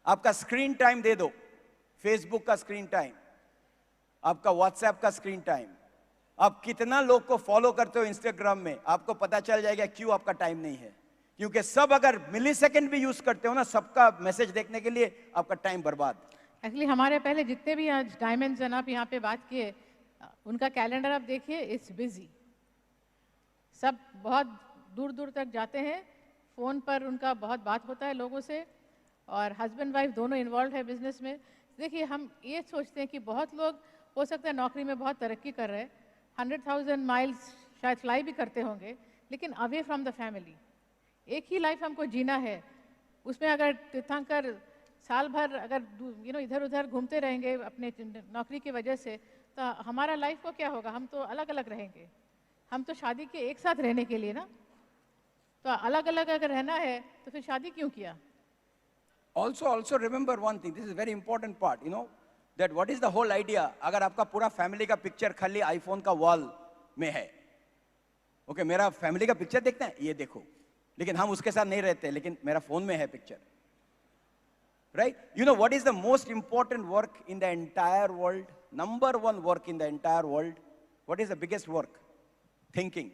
आपका स्क्रीन टाइम दे दो, फेसबुक का स्क्रीन टाइम, आपका व्हाट्सएप का स्क्रीन टाइम, आप कितना लोग को फॉलो करते हो इंस्टाग्राम में, आपको पता चल जाएगा क्यों आपका टाइम नहीं है। क्योंकि सब अगर मिलीसेकंड भी यूज करते हो ना सबका मैसेज देखने के लिए, आपका टाइम बर्बाद। एक्चुअली हमारे पहले जितने भी आज डायमंड्स हैं आप यहाँ पे बात किए, उनका कैलेंडर आप देखिए, इट्स बिजी। सब बहुत दूर दूर तक जाते हैं, फ़ोन पर उनका बहुत बात होता है लोगों से, और हस्बैंड वाइफ दोनों इन्वॉल्व है बिजनेस में। देखिए हम ये सोचते हैं कि बहुत लोग हो सकता है नौकरी में बहुत तरक्की कर रहे हैं, 100,000 माइल्स शायद फ्लाई भी करते होंगे, लेकिन अवे फ्रॉम द फैमिली। एक ही लाइफ हमको जीना है, उसमें अगर तीर्थंकर साल भर अगर इधर उधर घूमते रहेंगे अपने नौकरी की वजह से, तो हमारा लाइफ को क्या होगा? हम तो अलग अलग रहेंगे। हम तो शादी के एक साथ रहने के लिए ना, तो अलग अलग अगर रहना है तो फिर शादी क्यों किया? Also remember one thing, this is very important part, that what is the whole idea? अगर आपका पूरा फैमिली का पिक्चर खाली आईफोन का वॉल में है, ओके, मेरा फैमिली का पिक्चर देखते हैं, ये देखो, लेकिन हम उसके साथ नहीं रहते, लेकिन मेरा फोन में है picture, right? What is the most important work in the entire world? Number one work in the entire world. What is the biggest work? Thinking.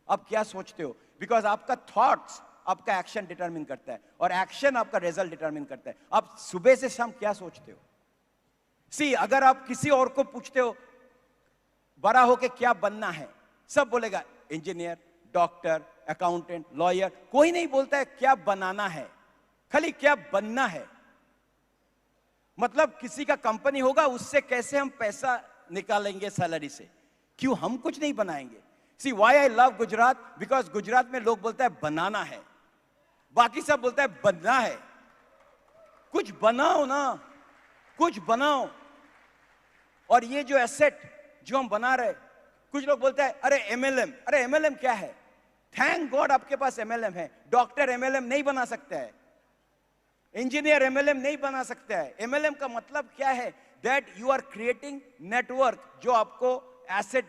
आप क्या सोचते हो? Because आपका thoughts आपका एक्शन डिटरमिन करता है, और एक्शन आपका रिजल्ट डिटरमिन करता है। आप सुबह से शाम क्या सोचते हो? सी, अगर आप किसी और को पूछते हो बड़ा होके क्या बनना है, सब बोलेगा इंजीनियर, डॉक्टर, अकाउंटेंट, लॉयर। कोई नहीं बोलता है क्या बनाना है, खाली क्या बनना है। मतलब किसी का कंपनी होगा, उससे कैसे हम पैसा निकालेंगे सैलरी से, क्यों हम कुछ नहीं बनाएंगे। See, why I love Gujarat? Because Gujarat में लोग बोलते हैं बनाना है, बाकी सब बोलता है बनना है। कुछ बनाओ ना, कुछ बनाओ। और ये जो एसेट जो हम बना रहे, कुछ लोग बोलते हैं अरे एमएलएम, अरे एमएलएम क्या है? थैंक गॉड आपके पास एमएलएम है। डॉक्टर एमएलएम नहीं बना सकता है, इंजीनियर एमएलएम नहीं बना सकता है। एमएलएम का मतलब क्या है? That you are creating network, जो आपको एसेट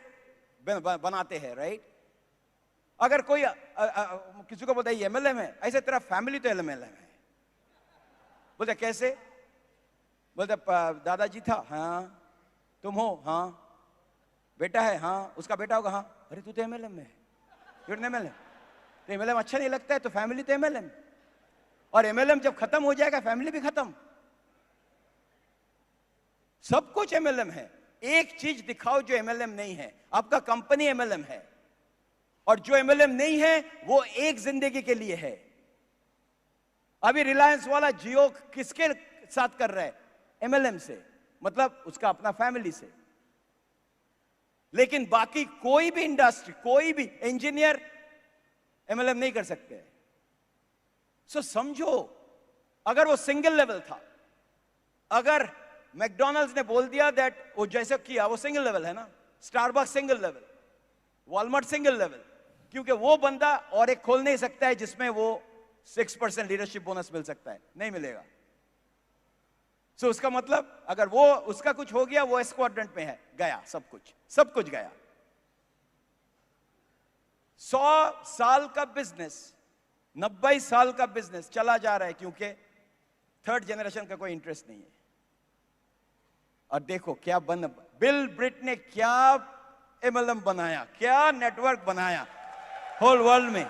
बनाते हैं, राइट? अगर कोई किसी को बोलता है एमएलएम है, ऐसे तेरा फैमिली तो एमएलएम है। बोलते कैसे? बोलते दादाजी था, हाँ। तुम हो, हाँ। बेटा है, हाँ। उसका बेटा होगा, हाँ। अरे तू तो एमएलएम में है, you're an एमएलएम। तो एमएलएम अच्छा नहीं लगता है तो फैमिली तो एमएलएम, और एमएलएम जब खत्म हो जाएगा फैमिली भी खत्म। सब कुछ एमएलएम है। एक चीज दिखाओ जो एमएलएम नहीं है। आपका कंपनी एमएलएम है, और जो एमएलएम नहीं है वो एक जिंदगी के लिए है। अभी रिलायंस वाला जियो किसके साथ कर रहा है? एमएलएम से, मतलब उसका अपना फैमिली से। लेकिन बाकी कोई भी इंडस्ट्री, कोई भी इंजीनियर एमएलएम नहीं कर सकते। सो समझो, अगर वो सिंगल लेवल था, अगर मैकडॉनल्ड्स ने बोल दिया दैट वो जैसे किया, वो सिंगल लेवल है ना, Starbucks single level, Walmart single level, क्योंकि वो बंदा और एक खोल नहीं सकता है जिसमें वो 6% लीडरशिप बोनस मिल सकता है, नहीं मिलेगा। सो उसका मतलब अगर वो उसका कुछ हो गया, वो स्क्वाड्रेंट में है, गया सब कुछ गया। 100 साल का बिजनेस, 90 साल का बिजनेस चला जा रहा है, क्योंकि थर्ड जनरेशन का कोई इंटरेस्ट नहीं है। और देखो क्या बिल ब्रिट ने क्या एमएलएम बनाया, क्या नेटवर्क बनाया होल वर्ल्ड में।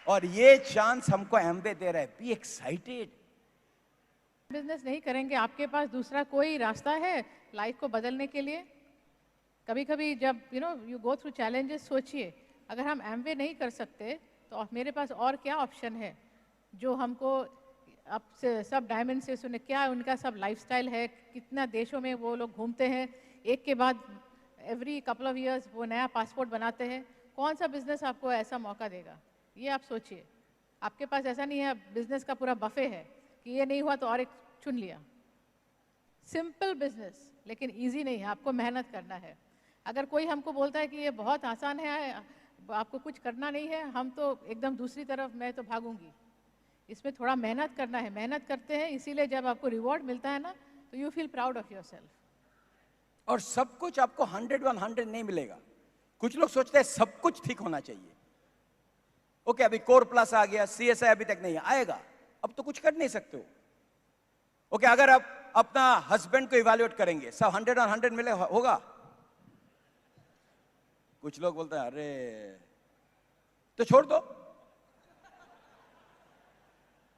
और ये चांस हमको एमवे दे रहा है। Be excited. बिजनेस नहीं करेंगे, आपके पास दूसरा कोई रास्ता है लाइफ को बदलने के लिए? कभी कभी जब यू गो थ्रू चैलेंजेस, सोचिए अगर हम एमवे नहीं कर सकते तो मेरे पास और क्या ऑप्शन है जो हमको अब से सब डायमंड से सुने, क्या उनका सब लाइफस्टाइल है, कितना देशों में वो लोग घूमते हैं, एक के बाद एवरी कपल ऑफ इयर्स वो नया पासपोर्ट बनाते हैं। कौन सा बिजनेस आपको ऐसा मौका देगा? ये आप सोचिए। आपके पास ऐसा नहीं है बिजनेस का पूरा बफे है कि ये नहीं हुआ तो और एक चुन लिया। सिंपल बिजनेस, लेकिन इजी नहीं है, आपको मेहनत करना है। अगर कोई हमको बोलता है कि ये बहुत आसान है, आपको कुछ करना नहीं है, हम तो एकदम दूसरी तरफ, मैं तो भागूंगी। इसमें थोड़ा मेहनत करना है, मेहनत करते हैं, इसीलिए जब आपको रिवॉर्ड मिलता है ना तो you feel proud of yourself. और सब कुछ आपको 100 नहीं मिलेगा। कुछ लोग सोचते हैं सब कुछ ठीक होना चाहिए। ओके, अभी कोर प्लस आ गया, सीएसआई अभी तक नहीं आएगा, अब तो कुछ कर नहीं सकते हो। ओके, अगर आप अपना हस्बैंड को इवैल्यूएट करेंगे, सब 100 मिले होगा? कुछ लोग बोलते हैं अरे तो छोड़ दो,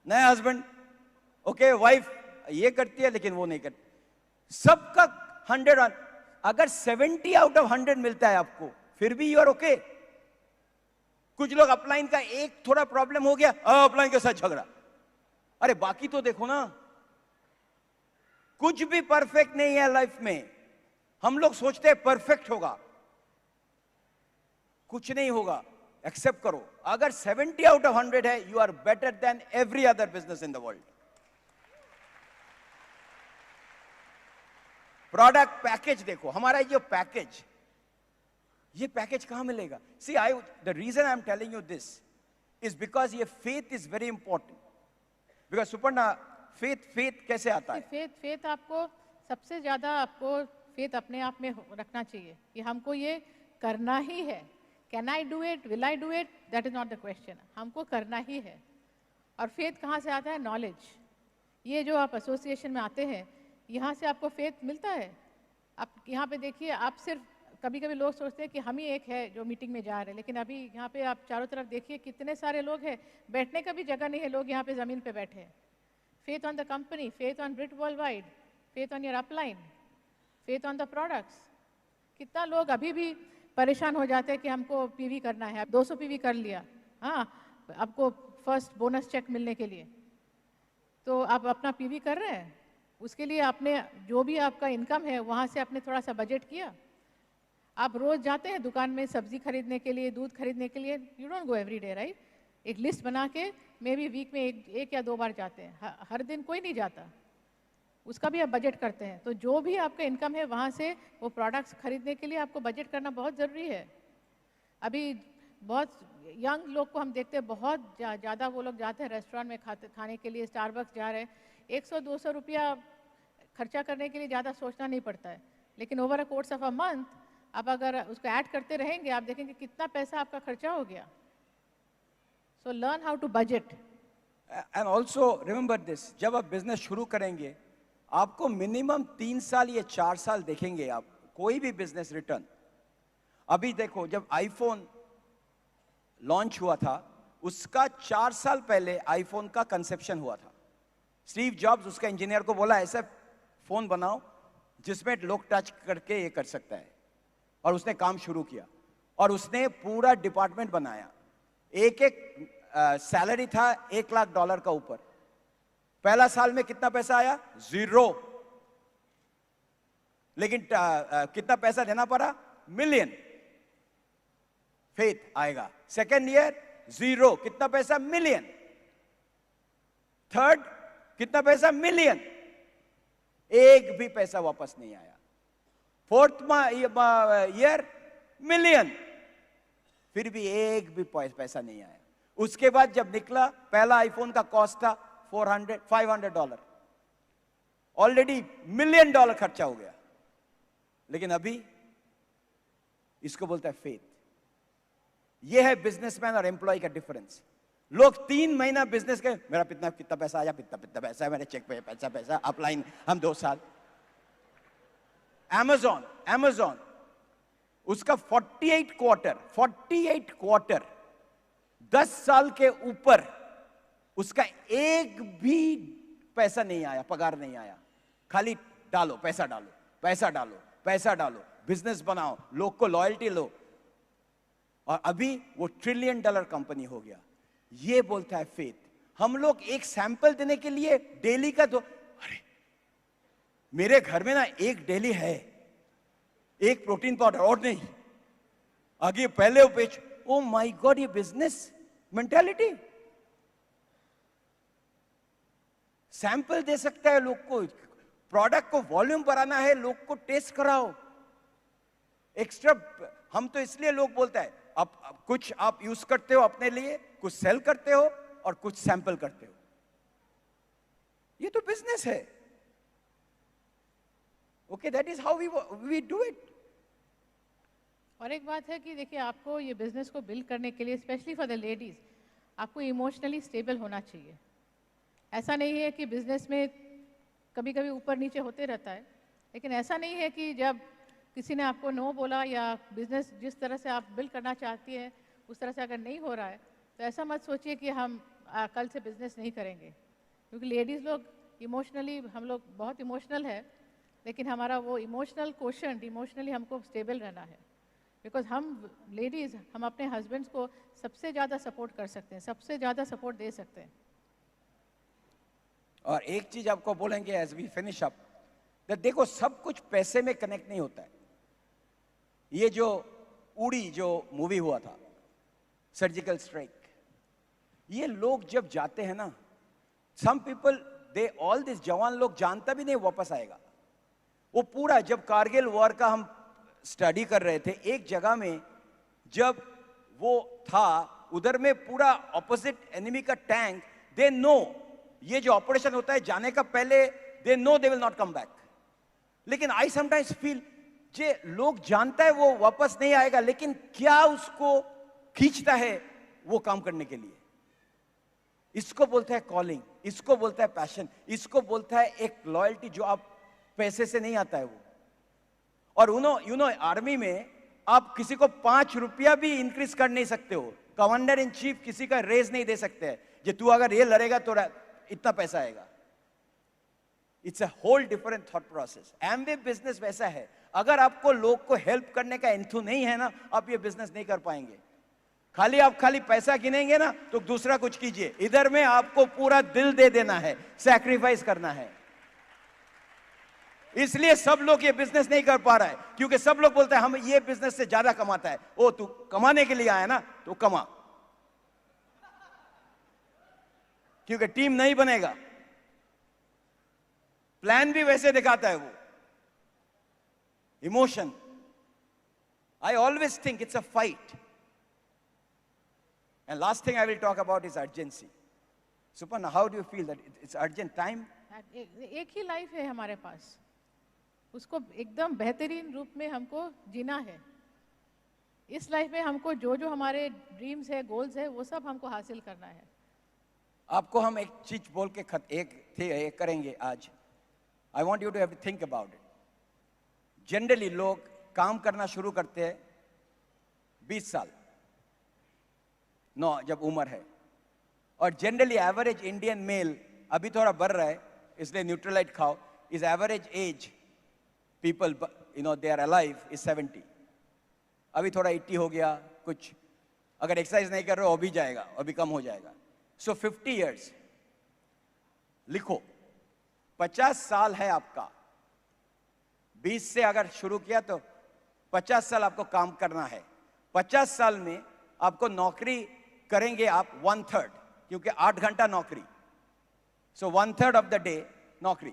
नया हस्बैंड ओके वाइफ ये करती है लेकिन वो नहीं करती। सबका 100, अगर 70 आउट ऑफ 100 मिलता है आपको, फिर भी यू आर ओके। कुछ लोग अपलाइन का एक थोड़ा प्रॉब्लम हो गया, अपलाइन के साथ झगड़ा। अरे बाकी तो देखो ना, कुछ भी परफेक्ट नहीं है लाइफ में। हम लोग सोचते हैं परफेक्ट होगा, कुछ नहीं होगा। एक्सेप्ट करो, अगर 70 आउट ऑफ 100 है, you are better than every other business in the world. Product package देखो, हमारा ये पैकेज, ये पैकेज कहां मिलेगा? See I, the reason I am telling you this is because ये faith is very important. Because Suparna, faith कैसे आता है? फेथ आपको सबसे ज्यादा, आपको फेथ अपने आप में रखना चाहिए कि हमको ये करना ही है। Can I do it, will I do it, that is not the question. हमको करना ही है। और फेथ कहाँ से आता है? नॉलेज। ये जो आप एसोसिएशन में आते हैं, यहाँ से आपको फेथ मिलता है। आप यहाँ पे देखिए, आप सिर्फ, कभी कभी लोग सोचते हैं कि हम ही एक है जो मीटिंग में जा रहे हैं, लेकिन अभी यहाँ पे आप चारों तरफ देखिए कितने सारे लोग हैं, बैठने का भी जगह नहीं है, लोग यहाँ पे ज़मीन पे बैठे हैं। Faith on the company, faith on Britt Worldwide, faith on your upline, faith on the products. कितना लोग अभी भी परेशान हो जाते हैं कि हमको पीवी करना है, 200 पीवी कर लिया, हाँ आपको फर्स्ट बोनस चेक मिलने के लिए, तो आप अपना पीवी कर रहे हैं, उसके लिए आपने जो भी आपका इनकम है वहाँ से आपने थोड़ा सा बजट किया। आप रोज जाते हैं दुकान में सब्जी खरीदने के लिए, दूध खरीदने के लिए, you don't go every day right. एक लिस्ट बना के मे बी वीक में एक या 2 बार जाते हैं, हर दिन कोई नहीं जाता, उसका भी आप बजट करते हैं। तो जो भी आपका इनकम है वहाँ से वो प्रोडक्ट्स खरीदने के लिए आपको बजट करना बहुत ज़रूरी है। अभी बहुत यंग लोग को हम देखते हैं, बहुत ज़्यादा वो लोग जाते हैं रेस्टोरेंट में खाने के लिए, स्टारबक्स जा रहे हैं, 100-200 रुपया खर्चा करने के लिए ज़्यादा सोचना नहीं पड़ता है। लेकिन over a course of a month आप अगर उसको ऐड करते रहेंगे, आप देखेंगे कितना पैसा आपका खर्चा हो गया। So learn how to budget. And also remember this, जब आप बिजनेस शुरू करेंगे, आपको मिनिमम 3 साल या 4 साल देखेंगे आप कोई भी बिजनेस रिटर्न। अभी देखो, जब आईफोन लॉन्च हुआ था, उसका 4 साल पहले आईफोन का कंसेप्शन हुआ था। स्टीव जॉब्स उसका इंजीनियर को बोला, ऐसा फोन बनाओ जिसमें लोग टच करके ये कर सकता है, और उसने काम शुरू किया और उसने पूरा डिपार्टमेंट बनाया। एक सैलरी था $1 लाख का ऊपर। पहला साल में कितना पैसा आया? 0। लेकिन कितना पैसा देना पड़ा? $1 मिलियन। फेथ आएगा। सेकेंड ईयर 0, कितना पैसा? $1 मिलियन। थर्ड कितना पैसा? $1 मिलियन। एक भी पैसा वापस नहीं आया। फोर्थ ईयर $1 मिलियन, फिर भी एक भी पैसा नहीं आया। उसके बाद जब निकला, पहला आईफोन का कॉस्ट था $500, ऑलरेडी $1 मिलियन खर्चा हो गया। लेकिन अभी इसको बोलता है फेथ। यह है बिजनेसमैन और एम्प्लॉय का डिफरेंस। लोग 3 महीना बिजनेस के, मेरा कितना पैसा आया, कितना पैसा है, मेरे चेक पे पैसा, अपलाइन हम 2 साल। Amazon उसका 48 क्वार्टर 10 साल के ऊपर उसका एक भी पैसा नहीं आया, पगार नहीं आया। खाली डालो, पैसा डालो, पैसा डालो, पैसा डालो, बिजनेस बनाओ, लोग को लॉयल्टी लो, और अभी वो $1 ट्रिलियन कंपनी हो गया। ये बोलता है फेथ। हम लोग एक सैंपल देने के लिए डेली का अरे मेरे घर में ना एक डेली है, एक प्रोटीन पाउडर और नहीं, आगे पहले वो पेज। ओ माय गॉड, ये बिजनेस मेंटालिटी। सैंपल दे सकता है लोग को, प्रोडक्ट को वॉल्यूम बढ़ाना है, लोग को टेस्ट कराओ। एक्स्ट्रा हम तो इसलिए लोग बोलता है, अब कुछ आप यूज करते हो अपने लिए, कुछ सेल करते हो और कुछ सैंपल करते हो। ये तो बिजनेस है। Okay, that is how we do it. और एक बात है कि देखिए, आपको ये बिजनेस को बिल्ड करने के लिए, स्पेशली फॉर द लेडीज, आपको इमोशनली स्टेबल होना चाहिए। ऐसा नहीं है कि बिजनेस में कभी कभी ऊपर नीचे होते रहता है, लेकिन ऐसा नहीं है कि जब किसी ने आपको नो बोला या बिजनेस जिस तरह से आप बिल्ड करना चाहती है उस तरह से अगर नहीं हो रहा है, तो ऐसा मत सोचिए कि हम कल से बिजनेस नहीं करेंगे। क्योंकि लेडीज़ लोग इमोशनली, हम लोग बहुत इमोशनल है, लेकिन हमारा वो इमोशनल क्वोशंट, इमोशनली हमको स्टेबल रहना है। बिकॉज हम लेडीज़, हम अपने हस्बैंड्स को सबसे ज़्यादा सपोर्ट कर सकते हैं, सबसे ज़्यादा सपोर्ट दे सकते हैं। और एक चीज आपको बोलेंगे एज वी फिनिश अप, देखो सब कुछ पैसे में कनेक्ट नहीं होता है। ये जो उड़ी जो मूवी हुआ था, सर्जिकल स्ट्राइक, ये लोग जब जाते हैं ना, some people they all this जवान लोग जानता भी नहीं वापस आएगा। वो पूरा जब कारगिल वॉर का हम स्टडी कर रहे थे, एक जगह में जब वो था, उधर में पूरा ऑपोजिट एनिमी का टैंक, दे नो ये जो ऑपरेशन होता है जाने का पहले, they know they will not come back. लेकिन आई समटाइम्स फील जे लोग जानता है वो वापस नहीं आएगा, लेकिन क्या उसको खींचता है वो काम करने के लिए। इसको बोलता है कॉलिंग, इसको बोलता है पैशन, इसको बोलता है एक लॉयल्टी जो आप पैसे से नहीं आता है वो। और यू नो आर्मी में आप किसी को 5 रुपया भी इंक्रीज कर नहीं सकते हो। कमांडर इन चीफ किसी का रेज नहीं दे सकते हैं, जे तू अगर ये लड़ेगा तो इतना पैसा आएगा। It's a whole different thought process. Amway business वैसा है, अगर आपको लोग को हेल्प करने का इंथू नहीं है ना, आप ये बिजनेस नहीं कर पाएंगे। आप खाली पैसा गिनेंगे ना, तो दूसरा कुछ कीजिए। इधर में आपको पूरा दिल दे देना है, सैक्रिफाइस करना है। इसलिए सब लोग ये बिजनेस नहीं कर पा रहा है, क्योंकि सब लोग बोलते हैं हम ये बिजनेस से ज्यादा कमाता है। ओ तू कमाने के लिए आया ना, तो कमा, क्योंकि टीम नहीं बनेगा। प्लान भी वैसे दिखाता है वो, emotion. I always think it's a fight. And last thing I will talk about is urgency. Suparna, how do you feel that it's urgent time? एक ही लाइफ है हमारे पास, उसको एकदम बेहतरीन रूप में हमको जीना है। इस लाइफ में हमको जो जो हमारे ड्रीम्स है, गोल्स है, वो सब हमको हासिल करना है। आपको हम एक चीज बोल के एक करेंगे आज। I want you to have to think about it. Generally लोग काम करना शुरू करते हैं 20 साल, जब उम्र है। और जनरली एवरेज इंडियन मेल, अभी थोड़ा बढ़ रहा है इसलिए न्यूट्रलाइट खाओ, is average age people they are alive is 70। अभी थोड़ा 80 हो गया, कुछ अगर एक्सरसाइज नहीं कर रहे हो अभी जाएगा, अभी कम हो जाएगा। सो 50 years लिखो, 50 साल है आपका। 20 से अगर शुरू किया तो 50 साल आपको काम करना है। 50 साल में आपको नौकरी करेंगे आप 1/3, क्योंकि 8 घंटा नौकरी। सो 1/3 ऑफ द डे नौकरी।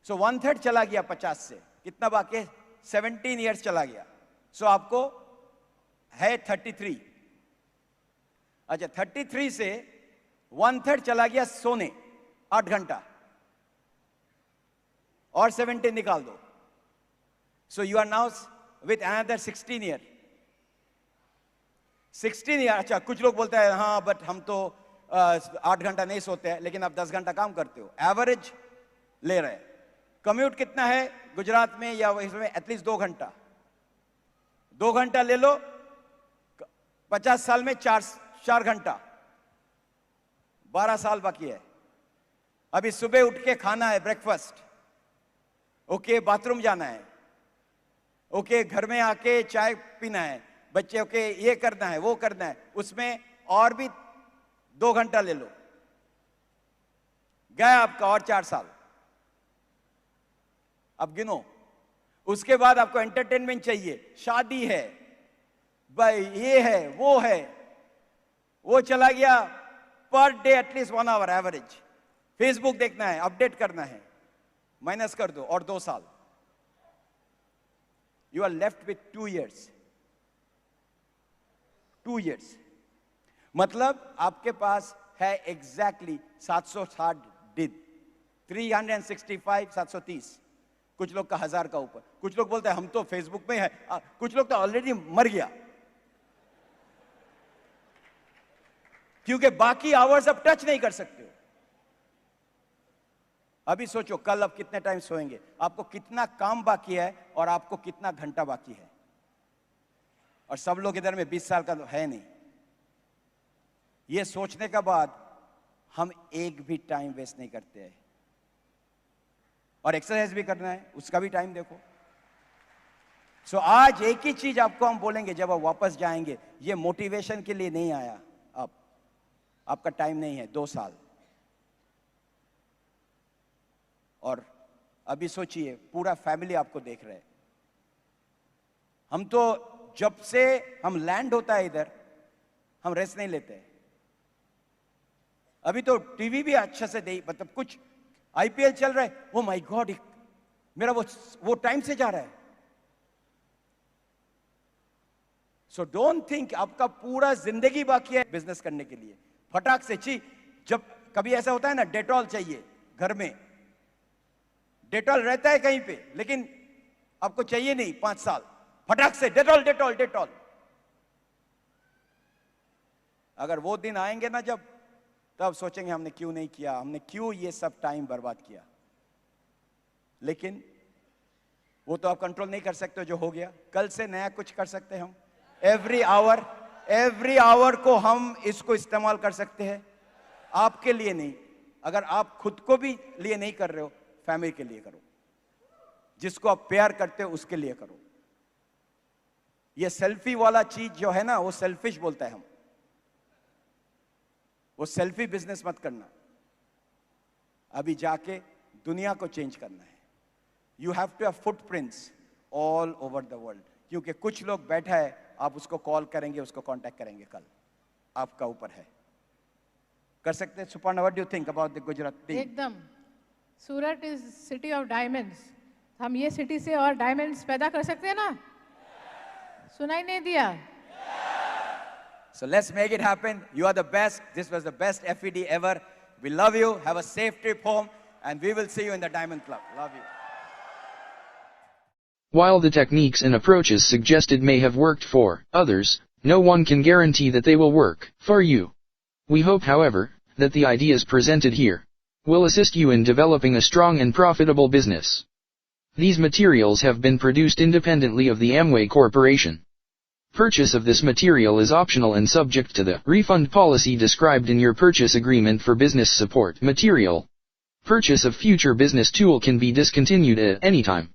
सो 1/3 चला गया 50 से, कितना बाकी है? 17 years चला गया। सो आपको है 33। अच्छा, 33 से 1/3 चला गया सोने, 8 घंटा, और 17 निकाल दो। So you are now with another 16 years। 16 years। अच्छा, कुछ लोग बोलते हैं हाँ बट हम तो 8 घंटा नहीं सोते हैं, लेकिन आप 10 घंटा काम करते हो, एवरेज ले रहे हैं। कम्यूट कितना है गुजरात में या इसमें? एटलीस्ट 2 घंटा। 2 घंटा ले लो, 50 साल में 4 घंटा, 12 साल बाकी है। अभी सुबह उठ के खाना है, ब्रेकफास्ट, ओके, बाथरूम जाना है, ओके, घर में आके चाय पीना है, बच्चे ओके ये करना है, वो करना है, उसमें और भी 2 घंटा ले लो, गया आपका और 4 साल। अब गिनो। उसके बाद आपको एंटरटेनमेंट चाहिए, शादी है भाई, ये है, वो चला गया per day at least 1 hour average. Facebook देखना है, अपडेट करना है, माइनस कर दो और 2 साल। You are left with 2 years। 2 years मतलब आपके पास है एग्जैक्टली 760 दिन, 365, 730। कुछ लोग का 1000 का ऊपर। कुछ लोग बोलते हैं हम तो फेसबुक में है, कुछ लोग तो ऑलरेडी मर गया, क्योंकि बाकी आवर्स आप टच नहीं कर सकते हो। अभी सोचो कल आप कितने टाइम सोएंगे, आपको कितना काम बाकी है और आपको कितना घंटा बाकी है। और सब लोग इधर में 20 साल का तो है नहीं। ये सोचने के बाद हम एक भी टाइम वेस्ट नहीं करते हैं। और एक्सरसाइज भी करना है, उसका भी टाइम देखो। सो आज एक ही चीज आपको हम बोलेंगे जब आप वापस जाएंगे, ये मोटिवेशन के लिए नहीं आया, आपका टाइम नहीं है 2 साल। और अभी सोचिए पूरा फैमिली आपको देख रहा है। हम तो जब से हम लैंड होता है इधर, हम रेस्ट नहीं लेते। अभी तो टीवी भी अच्छे से नहीं, मतलब कुछ आईपीएल चल रहा है, ओ माय गॉड, मेरा वो टाइम से जा रहा है। सो डोंट थिंक आपका पूरा जिंदगी बाकी है बिजनेस करने के लिए। फटाक से जब कभी ऐसा होता है ना, डेटॉल चाहिए घर में, डेटॉल रहता है कहीं पे, लेकिन आपको चाहिए नहीं 5 साल, फटाक से डेटॉल डेटॉल डेटॉल। अगर वो दिन आएंगे ना जब, तब सोचेंगे हमने क्यों नहीं किया, हमने क्यों ये सब टाइम बर्बाद किया। लेकिन वो तो आप कंट्रोल नहीं कर सकते जो हो गया। कल से नया कुछ कर सकते हैं हम। एवरी आवर को हम इसको इस्तेमाल कर सकते हैं, आपके लिए नहीं। अगर आप खुद को भी लिए नहीं कर रहे हो, फैमिली के लिए करो, जिसको आप प्यार करते हो उसके लिए करो। ये सेल्फी वाला चीज जो है ना, वो सेल्फिश बोलता है हम, वो सेल्फी बिजनेस मत करना। अभी जाके दुनिया को चेंज करना है। You have to have footprints all over the world. क्योंकि कुछ लोग बैठा है, आप उसको कॉल करेंगे, उसको कांटेक्ट करेंगे, कल आपका ऊपर है। कर सकते हैं। Suparna, what do you think about the Gujarat team? एकदम। सूरत इज सिटी ऑफ डायमंड्स। हम ये सिटी से और डायमंड्स पैदा कर सकते हैं ना? सुनाई नहीं दिया? So let's make it happen. You are the best. This was the best FED ever. We love you. Have a safe trip home, and we will see you in the Diamond Club. Love you. While the techniques and approaches suggested may have worked for others, no one can guarantee that they will work for you. We hope, however, that the ideas presented here will assist you in developing a strong and profitable business. These materials have been produced independently of the Amway Corporation. Purchase of this material is optional and subject to the refund policy described in your purchase agreement for business support material. Purchase of future business tool can be discontinued at any time.